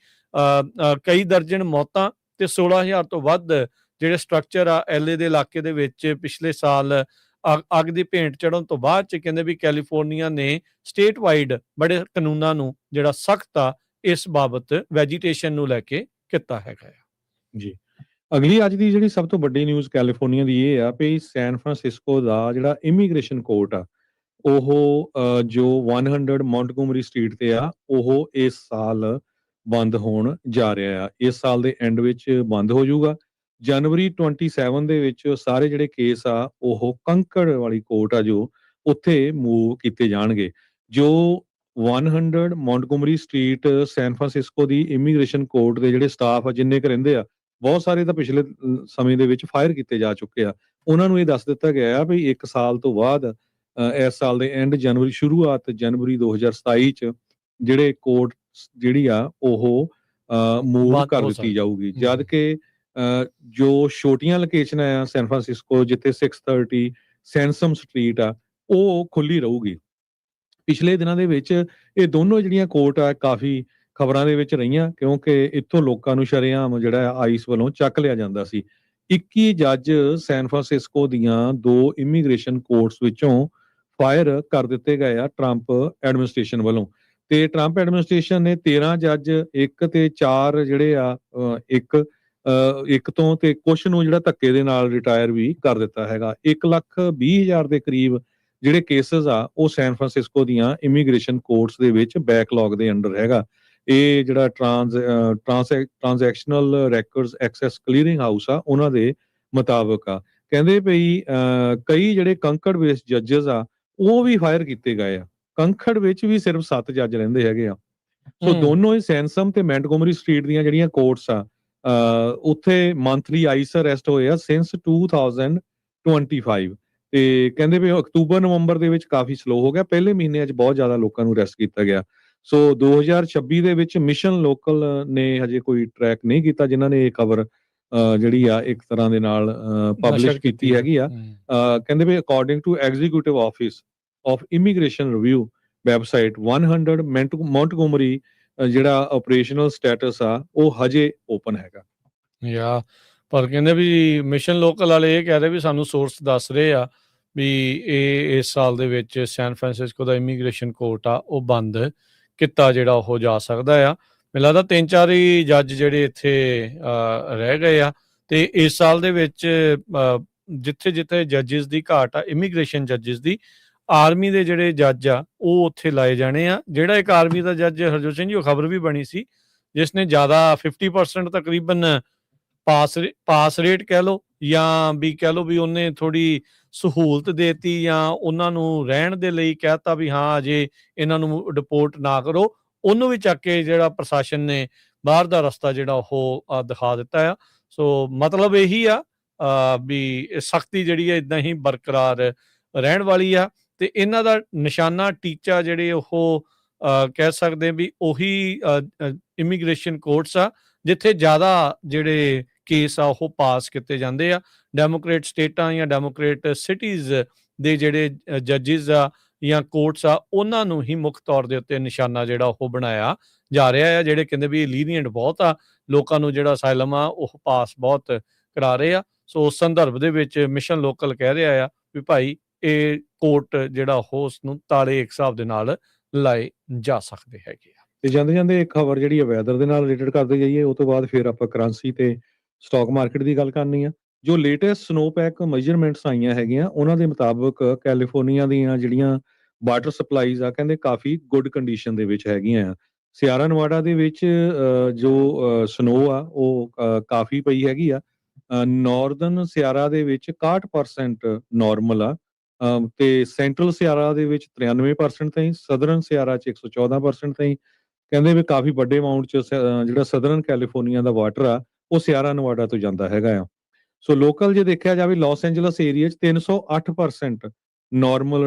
ਕਈ ਦਰਜਨ ਮੌਤਾਂ ਤੇ 16,000 ਤੋਂ ਵੱਧ ਜਿਹੜੇ ਸਟਰਕਚਰ ਆ ਐਲਏ ਦੇ ਇਲਾਕੇ ਦੇ ਵਿੱਚ ਪਿਛਲੇ ਸਾਲ ਅੱਗ ਦੀ ਭੇਂਟ ਚੜ੍ਹਨ ਤੋਂ ਬਾਅਦ ਚ ਕਹਿੰਦੇ ਵੀ ਕੈਲੀਫੋਰਨੀਆ ਨੇ ਸਟੇਟ ਵਾਈਡ ਬੜੇ ਕਾਨੂੰਨਾਂ ਨੂੰ ਜਿਹੜਾ ਸਖਤ ਆ ਇਸ ਬਾਬਤ ਵੈਜੀਟੇਸ਼ਨ ਨੂੰ ਲੈ ਕੇ ਕੀਤਾ ਹੈਗਾ ਜੀ। ਅਗਲੀ ਅੱਜ ਦੀ ਜਿਹੜੀ ਸਭ ਤੋਂ ਵੱਡੀ ਨਿਊਜ਼ ਕੈਲੀਫੋਰਨੀਆ ਦੀ ਇਹ ਆ ਵੀ ਸੈਨ ਫਰਾਂਸਿਸਕੋ ਦਾ ਜਿਹੜਾ ਇਮੀਗ੍ਰੇਸ਼ਨ ਕੋਰਟ ਆ ਉਹ ਜੋ 100 ਮੌਂਟਗੋਮਰੀ ਸਟਰੀਟ ਤੇ ਆ ਉਹ ਇਸ ਸਾਲ ਬੰਦ ਹੋਣ ਜਾ ਰਿਹਾ ਆ। ਇਸ ਸਾਲ ਦੇ ਐਂਡ ਵਿੱਚ ਬੰਦ ਹੋ ਜਾਊਗਾ। ਜਨਵਰੀ 27 ਦੇ ਵਿੱਚ ਸਾਰੇ ਜਿਹੜੇ ਕੇਸ ਆ ਉਹ ਕੰਕੜ ਵਾਲੀ ਕੋਰਟ ਆ ਜੋ ਉੱਥੇ ਮੂਵ ਕੀਤੇ ਜਾਣਗੇ। ਜੋ 100 ਮੌਂਟਗੋਮਰੀ ਸਟਰੀਟ ਸੈਨ ਫਰਾਂਸਿਸਕੋ ਦੀ ਇਮੀਗ੍ਰੇਸ਼ਨ ਕੋਰਟ ਦੇ ਜਿਹੜੇ ਸਟਾਫ ਆ ਜਿੰਨੇ ਕੁ ਰਹਿੰਦੇ ਆ, ਬਹੁਤ ਸਾਰੇ ਤਾਂ ਪਿਛਲੇ ਸਮੇਂ ਦੇ ਵਿੱਚ ਫਾਇਰ ਕੀਤੇ ਜਾ ਚੁੱਕੇ ਆ। ਉਹਨਾਂ ਨੂੰ ਇਹ ਦੱਸ ਦਿੱਤਾ ਗਿਆ ਆ ਵੀ 1 ਸਾਲ ਤੋਂ ਬਾਅਦ ਇਸ ਸਾਲ ਦੇ ਐਂਡ ਸ਼ੁਰੂਆਤ ਜਨਵਰੀ 2027 ਚ ਜਿਹੜੇ ਕੋਰਟ ਜਿਹੜੀ ਆ ਉਹ ਮੂਵ ਕਰ ਦਿੱਤੀ ਜਾਊਗੀ। ਜਦ ਕਿ ਜੋ ਛੋਟੀਆਂ ਲੋਕੇਸ਼ਨਾਂ ਆ ਸੈਨ ਫਰਾਂਸਿਸਕੋ ਜਿੱਥੇ 630 ਸੈਨਸਮ ਸਟਰੀਟ ਆ ਉਹ ਖੁੱਲੀ ਰਹੂਗੀ। ਪਿਛਲੇ ਦਿਨਾਂ ਦੇ ਵਿੱਚ ਇਹ ਦੋਨੋਂ ਜਿਹੜੀਆਂ ਕੋਰਟ ਆ ਕਾਫੀ ਖਬਰਾਂ ਦੇ ਵਿੱਚ ਰਹੀਆਂ ਕਿਉਂਕਿ ਇੱਥੋਂ ਲੋਕਾਂ ਨੂੰ ਸ਼ਰੇਆਮ ਜਿਹੜਾ ਆਈਸ ਵੱਲੋਂ ਚੱਕ ਲਿਆ ਜਾਂਦਾ ਸੀ। 21 ਜੱਜ ਸੈਨ ਫਰਾਂਸਿਸਕੋ ਦੀਆਂ 2 ਇਮੀਗ੍ਰੇਸ਼ਨ ਕੋਰਟਸ ਵਿੱਚੋਂ ਫਾਇਰ ਕਰ ਦਿੱਤੇ ਗਏ ਆ ਟਰੰਪ ਐਡਮਿਨਿਸਟ੍ਰੇਸ਼ਨ ਵੱਲੋਂ। ਤੇ ਟਰੰਪ ਐਡਮਿਨਿਸਟ੍ਰੇਸ਼ਨ ਨੇ 13 ਜੱਜ 1 ਤੇ 4 ਜਿਹੜੇ ਆ ਇੱਕ ਤੋਂ ਤੇ ਕੁਛ ਨੂੰ ਜਿਹੜਾ ਧੱਕੇ ਦੇ ਨਾਲ ਰਿਟਾਇਰ ਵੀ ਕਰ ਦਿੱਤਾ ਹੈਗਾ। 1,20,000 ਦੇ ਕਰੀਬ ਜਿਹੜੇ ਕੇਸਸ ਆ ਉਹ ਸੈਨ ਫਰਾਂਸਿਸਕੋ ਦੀਆਂ ਇਮੀਗ੍ਰੇਸ਼ਨ ਕੋਰਟਸ ਦੇ ਵਿੱਚ ਬੈਕਲੌਗ ਦੇ ਅੰਡਰ ਹੈਗਾ। ਇਹ ਜਿਹੜਾ ਟ੍ਰਾਂਜੈਕਸ਼ਨਲ ਰੈਕੋਰਡਸ ਐਕਸੈਸ ਕਲੀਅਰਿੰਗ ਹਾਊਸ ਆ ਉਹਨਾਂ ਦੇ ਮੁਤਾਬਕ ਆ। ਕਹਿੰਦੇ ਭਈ ਕਈ ਜਿਹੜੇ ਕੰਕੜ ਬੇਸ ਜੱਜਸ ਆ ਉਹ ਵੀ ਫਾਇਰ ਕੀਤੇ ਗਏ ਆ। ਕੰਕੜ ਵਿੱਚ ਵੀ ਸਿਰਫ 7 ਜੱਜ ਰਹਿੰਦੇ ਹੈਗੇ ਆ। ਸੋ ਦੋਨੋਂ ਹੀ ਸੈਨਸਮ ਤੇ ਮੈਂਟਗੋਮਰੀ ਸਟਰੀਟ ਦੀਆਂ ਜਿਹੜੀਆਂ ਕੋਰਟਸ ਆ ਉੱਥੇ ਮੰਥਲੀ ਆਈਸ ਅਰੈਸਟ ਹੋਏ ਆ ਸਿੰਸ 2025 ਤੇ ਕਹਿੰਦੇ ਵੀ ਅਕਤੂਬਰ ਨਵੰਬਰ ਦੇ ਵਿੱਚ ਕਾਫੀ ਸਲੋ ਹੋ ਗਿਆ। ਪਹਿਲੇ ਮਹੀਨਿਆਂ 'ਚ ਬਹੁਤ ਜ਼ਿਆਦਾ ਲੋਕਾਂ ਨੂੰ ਅਰੈਸਟ ਕੀਤਾ ਗਿਆ। ਸੋ 2026 ਦੇ ਵਿੱਚ ਮਿਸ਼ਨ ਲੋਕਲ ਨੇ ਹਜੇ ਕੋਈ ਟਰੈਕ ਨਹੀਂ ਕੀਤਾ ਜਿਨ੍ਹਾਂ ਨੇ ਇਹ ਖਬਰ ਜਿਹੜੀ ਆ ਇੱਕ ਤਰ੍ਹਾਂ ਦੇ ਨਾਲ ਪਬਲਿਸ਼ ਕੀਤੀ ਹੈਗੀ ਆ। ਕਹਿੰਦੇ ਵੀ according to executive office of immigration review website 100 Montgomery ਜਿਹੜਾ ਆਪਰੇਸ਼ਨਲ ਸਟੇਟਸ ਆ ਉਹ ਹਜੇ ਓਪਨ ਹੈਗਾ। ਪਰ ਕਹਿੰਦੇ ਵੀ ਮਿਸ਼ਨ ਲੋਕਲ ਵਾਲੇ ਇਹ ਕਹਿ ਰਹੇ ਵੀ ਸਾਨੂੰ ਸੋਰਸ ਦੱਸ ਰਹੇ ਆ ਵੀ ਇਹ ਇਸ ਸਾਲ ਦੇ ਵਿੱਚ ਸੈਨ ਫਰਾਂਸਿਸਕੋ ਦਾ ਇਮੀਗ੍ਰੇਸ਼ਨ ਕੋਰਟ ਆ ਉਹ ਬੰਦ ਕੀਤਾ ਜਿਹੜਾ ਉਹ ਜਾ ਸਕਦਾ ਆ। ਮੈਨੂੰ ਲੱਗਦਾ 3-4 ਹੀ ਜੱਜ ਜਿਹੜੇ ਇੱਥੇ ਰਹਿ ਗਏ ਆ ਤੇ ਇਸ ਸਾਲ ਦੇ ਵਿੱਚ ਜਿੱਥੇ ਜੱਜਿਸ ਦੀ ਘਾਟ ਆ ਇਮੀਗ੍ਰੇਸ਼ਨ ਜੱਜਿਸ ਦੀ, ਆਰਮੀ ਦੇ ਜਿਹੜੇ ਜੱਜ ਆ ਉਹ ਉੱਥੇ ਲਾਏ ਜਾਣੇ ਆ। ਜਿਹੜਾ ਇੱਕ ਆਰਮੀ ਦਾ ਜੱਜ ਹਰਜੋਤ ਸਿੰਘ ਜੀ ਉਹ ਖਬਰ ਵੀ ਬਣੀ ਸੀ ਜਿਸ ਨੇ ਜ਼ਿਆਦਾ 50% ਤਕਰੀਬਨ ਪਾਸ ਰੇਟ ਕਹਿ ਲਓ ਜਾਂ ਵੀ ਕਹਿ ਲਓ ਵੀ ਉਹਨੇ ਥੋੜੀ ਸਹੂਲਤ ਦੇਤੀ ਜਾਂ ਉਹਨਾਂ ਨੂੰ ਰਹਿਣ ਦੇ ਲਈ ਕਹਿਤਾ ਵੀ ਹਾਂ ਅਜੇ ਇਹਨਾਂ ਨੂੰ ਡਿਪੋਰਟ ਨਾ ਕਰੋ, ਉਹਨੂੰ ਵੀ ਚੱਕ ਕੇ ਜਿਹੜਾ ਪ੍ਰਸ਼ਾਸਨ ਨੇ ਬਾਹਰ ਦਾ ਰਸਤਾ ਜਿਹੜਾ ਉਹ ਦਿਖਾ ਦਿੱਤਾ ਆ। ਸੋ ਮਤਲਬ ਇਹੀ ਆ ਵੀ ਸਖਤੀ ਜਿਹੜੀ ਹੈ ਇਦਾਂ ਹੀ ਬਰਕਰਾਰ ਰਹਿਣ ਵਾਲੀ ਆ, ਤੇ ਇਹਨਾਂ ਦਾ ਨਿਸ਼ਾਨਾ ਟੀਚਾ ਜਿਹੜੇ ਉਹ ਕਹਿ ਸਕਦੇ ਵੀ ਉਹੀ ਇਮੀਗ੍ਰੇਸ਼ਨ ਕੋਰਟਸ ਆ ਜਿੱਥੇ ਜ਼ਿਆਦਾ ਜਿਹੜੇ ਕੇਸ ਆ ਉਹ ਪਾਸ ਕੀਤੇ ਜਾਂਦੇ ਆ। ਡੈਮੋਕ੍ਰੇਟ ਸਟੇਟਾਂ ਜਾਂ ਡੈਮੋਕ੍ਰੇਟ ਸਿਟੀਜ਼ ਦੇ ਜਿਹੜੇ ਜੱਜਿਸ ਆ ਜਾਂ ਕੋਰਟਸ ਆ ਉਹਨਾਂ ਨੂੰ ਹੀ ਮੁੱਖ ਤੌਰ ਦੇ ਉੱਤੇ ਨਿਸ਼ਾਨਾ ਜਿਹੜਾ ਉਹ ਬਣਾਇਆ ਜਾ ਰਿਹਾ ਆ, ਜਿਹੜੇ ਕਹਿੰਦੇ ਵੀ ਲੀਨੀਅੰਟ ਬਹੁਤ ਆ, ਲੋਕਾਂ ਨੂੰ ਜਿਹੜਾ ਅਸਾਈਲਮ ਆ ਉਹ ਪਾਸ ਬਹੁਤ ਕਰਾ ਰਹੇ ਆ। ਸੋ ਉਸ ਸੰਦਰਭ ਦੇ ਵਿੱਚ ਮਿਸ਼ਨ ਲੋਕਲ ਕਹਿ ਰਿਹਾ ਆ ਵੀ ਭਾਈ ਇਹ ਕੋਰਟ ਜਿਹੜਾ ਉਹ ਉਸ ਨੂੰ ਤਾਲੇ ਇੱਕ ਹਿਸਾਬ ਦੇ ਨਾਲ ਲਾਏ ਜਾ ਸਕਦੇ ਹੈਗੇ ਆ। ਤੇ ਜਾਂਦੇ ਜਾਂਦੇ ਇੱਕ ਖਬਰ ਜਿਹੜੀ ਹੈ ਵੈਦਰ ਦੇ ਨਾਲ ਰਿਲੇਟਡ ਕਰਦੇ ਜਾਈਏ, ਉਹ ਤੋਂ ਬਾਅਦ ਫਿਰ ਆਪਾਂ ਕਰੰਸੀ ਤੇ ਸਟਾਕ ਮਾਰਕੀਟ ਦੀ ਗੱਲ ਕਰਨੀ ਆ। ਜੋ ਲੇਟੈਸਟ ਸਨੋਪੈਕ ਮੈਜਰਮੈਂਟਸ ਆਈਆਂ ਹੈਗੀਆਂ ਉਹਨਾਂ ਦੇ ਮੁਤਾਬਕ ਕੈਲੀਫੋਰਨੀਆ ਦੀਆਂ ਜਿਹੜੀਆਂ ਵਾਟਰ ਸਪਲਾਈਜ਼ ਆ ਕਹਿੰਦੇ ਕਾਫੀ ਗੁੱਡ ਕੰਡੀਸ਼ਨ ਦੇ ਵਿੱਚ ਹੈਗੀਆਂ ਆ। ਸਿਆਰਾ ਨਵਾਡਾ ਦੇ ਵਿੱਚ ਜੋ ਸਨੋ ਆ ਉਹ ਕਾਫੀ ਪਈ ਹੈਗੀ ਆ। ਨਾਰਦਰਨ ਸਿਆਰਾ ਦੇ ਵਿੱਚ 61% ਨਾਰਮਲ ਆ, ਤੇ ਸੈਂਟਰਲ ਸਿਆਰਾ ਦੇ ਵਿੱਚ 93% ਤਾਈਂ, ਸਦਰਨ ਸਿਆਰਾ 'ਚ 114% ਤਾਈਂ। ਕਹਿੰਦੇ ਵੀ ਕਾਫੀ ਵੱਡੇ ਅਮਾਊਂਟ 'ਚ ਜਿਹੜਾ ਸਦਰਨ ਕੈਲੀਫੋਰਨੀਆ ਦਾ ਵਾਟਰ ਆ ਉਹ ਸਿਆਰਾ ਨਵਾਡਾ ਤੋਂ ਜਾਂਦਾ ਹੈਗਾ ਆ। ਸੋ ਲੋਕਲ ਜੇ ਦੇਖਿਆ ਜਾਵੇ ਲਾਸ ਐਂਜਲਸ ਏਰੀਆ 'ਚ 308% ਨਾਰਮਲ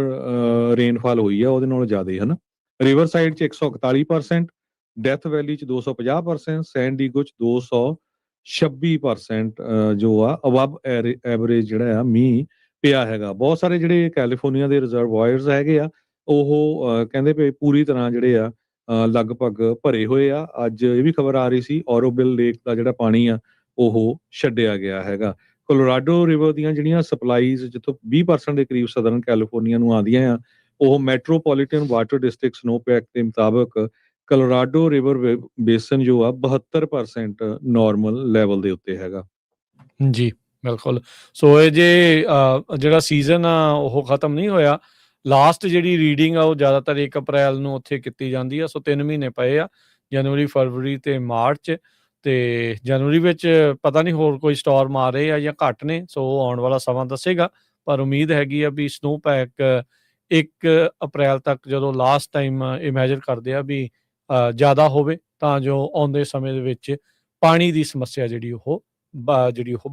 ਰੇਨਫਾਲ ਹੋਈ ਆ, ਉਹਦੇ ਨਾਲੋਂ ਜ਼ਿਆਦਾ ਹੈ ਨਾ। ਰਿਵਰ ਸਾਈਡ 'ਚ 141%, ਡੈਥ ਵੈਲੀ 'ਚ 250%, ਸੈਨ ਡੀਗੋ 'ਚ 226% ਜੋ ਆ ਅਬਵ ਐਵਰੇਜ ਜਿਹੜਾ ਆ ਮੀਂਹ ਪਿਆ ਹੈਗਾ। ਬਹੁਤ ਸਾਰੇ ਜਿਹੜੇ ਕੈਲੀਫੋਰਨੀਆ ਦੇ ਰਿਜ਼ਰਵਾਇਰਸ ਹੈਗੇ ਆ ਉਹ ਕਹਿੰਦੇ ਪਏ ਪੂਰੀ ਤਰ੍ਹਾਂ ਜਿਹੜੇ ਆ ਲਗਭਗ ਭਰੇ ਹੋਏ ਆ। ਅੱਜ ਇਹ ਵੀ ਖਬਰ ਆ ਰਹੀ ਸੀ ਔਰੋਵਿਲ ਲੇਕ ਦਾ ਜਿਹੜਾ ਪਾਣੀ ਆ ਉਹ ਛੱਡਿਆ ਗਿਆ ਹੈਗਾ। ਕੋਲੋਰਾਡੋ ਰਿਵਰ ਦੀਆਂ ਜਿਹੜੀਆਂ ਸਪਲਾਈਜ਼ ਜਿੱਥੋਂ 20% ਦੇ ਕਰੀਬ ਸਦਰਨ ਕੈਲੀਫੋਰਨੀਆ ਨੂੰ ਆਉਂਦੀਆਂ ਆ, ਉਹ ਮੈਟਰੋਪੋਲੀਟਨ ਵਾਟਰ ਡਿਸਟ੍ਰਿਕਟ ਸਨੋਪੈਕ ਦੇ ਮੁਤਾਬਕ ਕੋਲੋਰਾਡੋ ਰਿਵਰ ਬੇਸਨ ਜੋ ਆ 72% ਨਾਰਮਲ ਲੈਵਲ ਦੇ ਉੱਤੇ ਹੈਗਾ। ਜੀ ਬਿਲਕੁਲ। ਸੋ ਇਹ ਜੇ ਜਿਹੜਾ ਸੀਜ਼ਨ ਆ ਉਹ ਖਤਮ ਨਹੀਂ ਹੋਇਆ, ਲਾਸਟ ਜਿਹੜੀ ਰੀਡਿੰਗ ਆ ਉਹ ਜ਼ਿਆਦਾਤਰ 1 ਅਪ੍ਰੈਲ ਨੂੰ ਉੱਥੇ ਕੀਤੀ ਜਾਂਦੀ ਆ। ਸੋ 3 ਮਹੀਨੇ ਪਏ ਆ, ਜਨਵਰੀ, ਫਰਵਰੀ ਤੇ ਮਾਰਚ। ਤੇ ਜਨਵਰੀ ਵਿੱਚ ਪਤਾ ਨਹੀਂ ਹੋਰ ਕੋਈ ਸਟੋਰਮ ਆ ਰਹੇ ਆ ਜਾਂ ਘੱਟ ਨੇ, ਸੋ ਆਉਣ ਵਾਲਾ ਸਮਾਂ ਦੱਸੇਗਾ। ਪਰ ਉਮੀਦ ਹੈਗੀ ਆ ਵੀ ਸਨੋ ਪੈਕ 1 ਅਪ੍ਰੈਲ ਤੱਕ ਜਦੋਂ ਲਾਸਟ ਟਾਈਮ ਇਹ ਮੈਜਰ ਕਰਦੇ ਆ ਵੀ ਜ਼ਿਆਦਾ ਹੋਵੇ, ਤਾਂ ਜੋ ਆਉਂਦੇ ਸਮੇਂ ਦੇ ਵਿੱਚ ਪਾਣੀ ਦੀ ਸਮੱਸਿਆ ਜਿਹੜੀ ਉਹ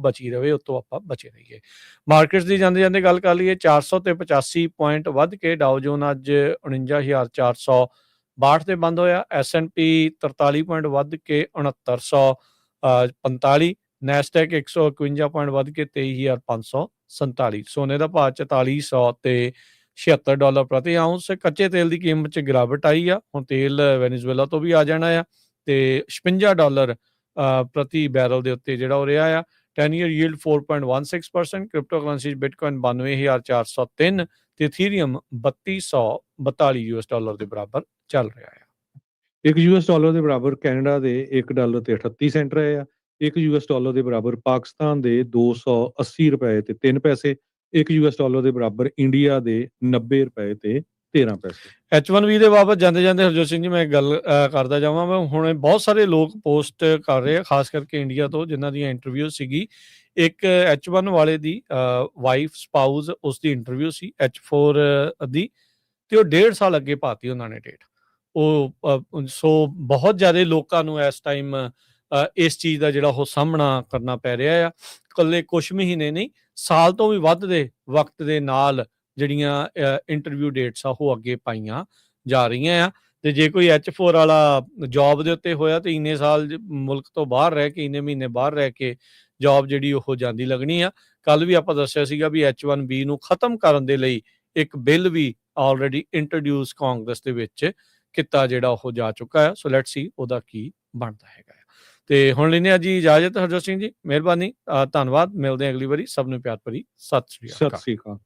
ਬਚੀ ਰਵੇ, ਉਹ ਤੋਂ ਆਪਾਂ ਬਚੇ ਰਹੀਏ। ਮਾਰਕੀਟਸ ਦੀ ਜਾਂਦੇ ਜਾਂਦੇ ਗੱਲ ਕਰ ਲਈਏ, 400 ਤੇ 85 ਪੁਆਇੰਟ ਵੱਧ ਕੇ ਡਾਓ ਜੋਨ ਅੱਜ 49,462 ਤੇ ਬੰਦ ਹੋਇਆ। S&P 43 ਪੁਆਇੰਟ ਵੱਧ ਕੇ 6945, ਨੈਸਡੈਕ 151 ਪੁਆਇੰਟ ਵੱਧ ਕੇ 23,547। ਸੋਨੇ ਦਾ ਭਾਅ 4400 ਤੇ $76 ਪ੍ਰਤੀ ਆਉਂਸ। ਕੱਚੇ ਤੇਲ ਦੀ ਕੀਮਤ 'ਚ ਗਿਰਾਵਟ ਆਈ ਆ, ਹੁਣ ਤੇਲ ਵੈਨੇਜ਼ੁਏਲਾ ਤੋਂ ਵੀ ਆ ਜਾਣਾ ਆ, ਤੇ $56 ਪ੍ਰਤੀ ਬੈਰਲ ਦੇ ਉੱਤੇ ਜਿਹੜਾ ਹੋ ਰਿਹਾ ਆ। 10 year yield 4.16%। Crypto currency Bitcoin 92,403 ਤੇ ਇਥੀਰੀਅਮ $3242 ਦੇ ਬਰਾਬਰ ਚੱਲ ਰਿਹਾ ਆ। $1 ਦੇ ਬਰਾਬਰ ਕੈਨੇਡਾ ਦੇ $1 ਤੇ 38 ਸੈਂਟ ਰਹੇ ਆ। $1 ਦੇ ਬਰਾਬਰ ਪਾਕਿਸਤਾਨ ਦੇ $280 ਤੇ 3 ਪੈਸੇ। $1 ਦੇ ਬਰਾਬਰ ਇੰਡੀਆ ਦੇ $90 ਤੇ 13 ਪੈਸੇ। H1B ਦੇ ਬਾਬਤ ਜਾਂਦੇ ਜਾਂਦੇ ਹਰਜੋਤ ਸਿੰਘ ਜੀ ਮੈਂ ਗੱਲ ਕਰਦਾ ਜਾਵਾਂ। ਮੈਂ ਹੁਣ ਬਹੁਤ ਸਾਰੇ ਲੋਕ ਪੋਸਟ ਕਰ ਰਹੇ ਆ, ਖਾਸ ਕਰਕੇ ਇੰਡੀਆ ਤੋਂ, ਜਿਨ੍ਹਾਂ ਦੀਆਂ ਇੰਟਰਵਿਊ ਸੀਗੀ। ਇੱਕ H1 ਵਾਲੇ ਦੀ ਵਾਈਫ ਸਪਾਊਸ, ਉਸ ਦੀ ਇੰਟਰਵਿਊ ਸੀ H4 ਦੀ, ਤੇ ਉਹ 1.5 ਸਾਲ ਅੱਗੇ ਪਾਤੀ ਉਹਨਾਂ ਨੇ ਡੇਟ। ਉਹ ਸੋ ਬਹੁਤ ਜ਼ਿਆਦਾ ਲੋਕਾਂ ਨੂੰ ਇਸ ਟਾਈਮ ਇਸ ਚੀਜ਼ ਦਾ ਜਿਹੜਾ ਉਹ ਸਾਹਮਣਾ ਕਰਨਾ ਪੈ ਰਿਹਾ ਆ। ਇਕੱਲੇ ਕੁਛ ਮਹੀਨੇ ਨਹੀਂ, ਸਾਲ ਤੋਂ ਵੀ ਵੱਧ ਦੇ ਵਕਤ ਦੇ ਨਾਲ ਜਿਹੜੀਆਂ ਇੰਟਰਵਿਊ ਡੇਟਸ ਆ ਉਹ ਅੱਗੇ ਪਾਈਆਂ ਜਾ ਰਹੀਆਂ ਆ। ਤੇ ਜੇ ਕੋਈ H4 ਵਾਲਾ ਜੌਬ ਦੇ ਉੱਤੇ ਹੋਇਆ ਤੇ ਇੰਨੇ ਸਾਲ ਮੁਲਕ ਤੋਂ ਬਾਹਰ ਰਹਿ ਕੇ, ਇੰਨੇ ਮਹੀਨੇ ਬਾਹਰ ਰਹਿ ਕੇ ਜੌਬ ਜਿਹੜੀ ਉਹ ਜਾਂਦੀ ਲੱਗਣੀ ਆ। ਕੱਲ ਵੀ ਆਪਾਂ ਦੱਸਿਆ ਸੀਗਾ ਵੀ H1B ਨੂੰ ਖਤਮ ਕਰਨ ਦੇ ਲਈ ਇੱਕ ਬਿੱਲ ਵੀ ਆਲਰੇਡੀ ਇੰਟਰੋਡਿਊਸ ਕਾਂਗਰਸ ਦੇ ਵਿੱਚ ਕੀਤਾ, ਜਿਹੜਾ ਉਹ ਜਾ ਚੁੱਕਾ ਹੈ। ਸੋ ਲੈਟਸ ਸੀ ਉਹਦਾ ਕੀ ਬਣਦਾ ਹੈਗਾ। ਤੇ ਹੁਣ ਲੈਂਦੇ ਹਾਂ ਜੀ ਇਜਾਜ਼ਤ। ਹਰਜੋਤ ਸਿੰਘ ਜੀ ਮਿਹਰਬਾਨੀ, ਧੰਨਵਾਦ। ਮਿਲਦੇ ਹਾਂ ਅਗਲੀ ਵਾਰੀ। ਸਭ ਨੂੰ ਪਿਆਰ ਭਰੀ ਸਤਿ ਸ੍ਰੀ ਅਕਾਲ।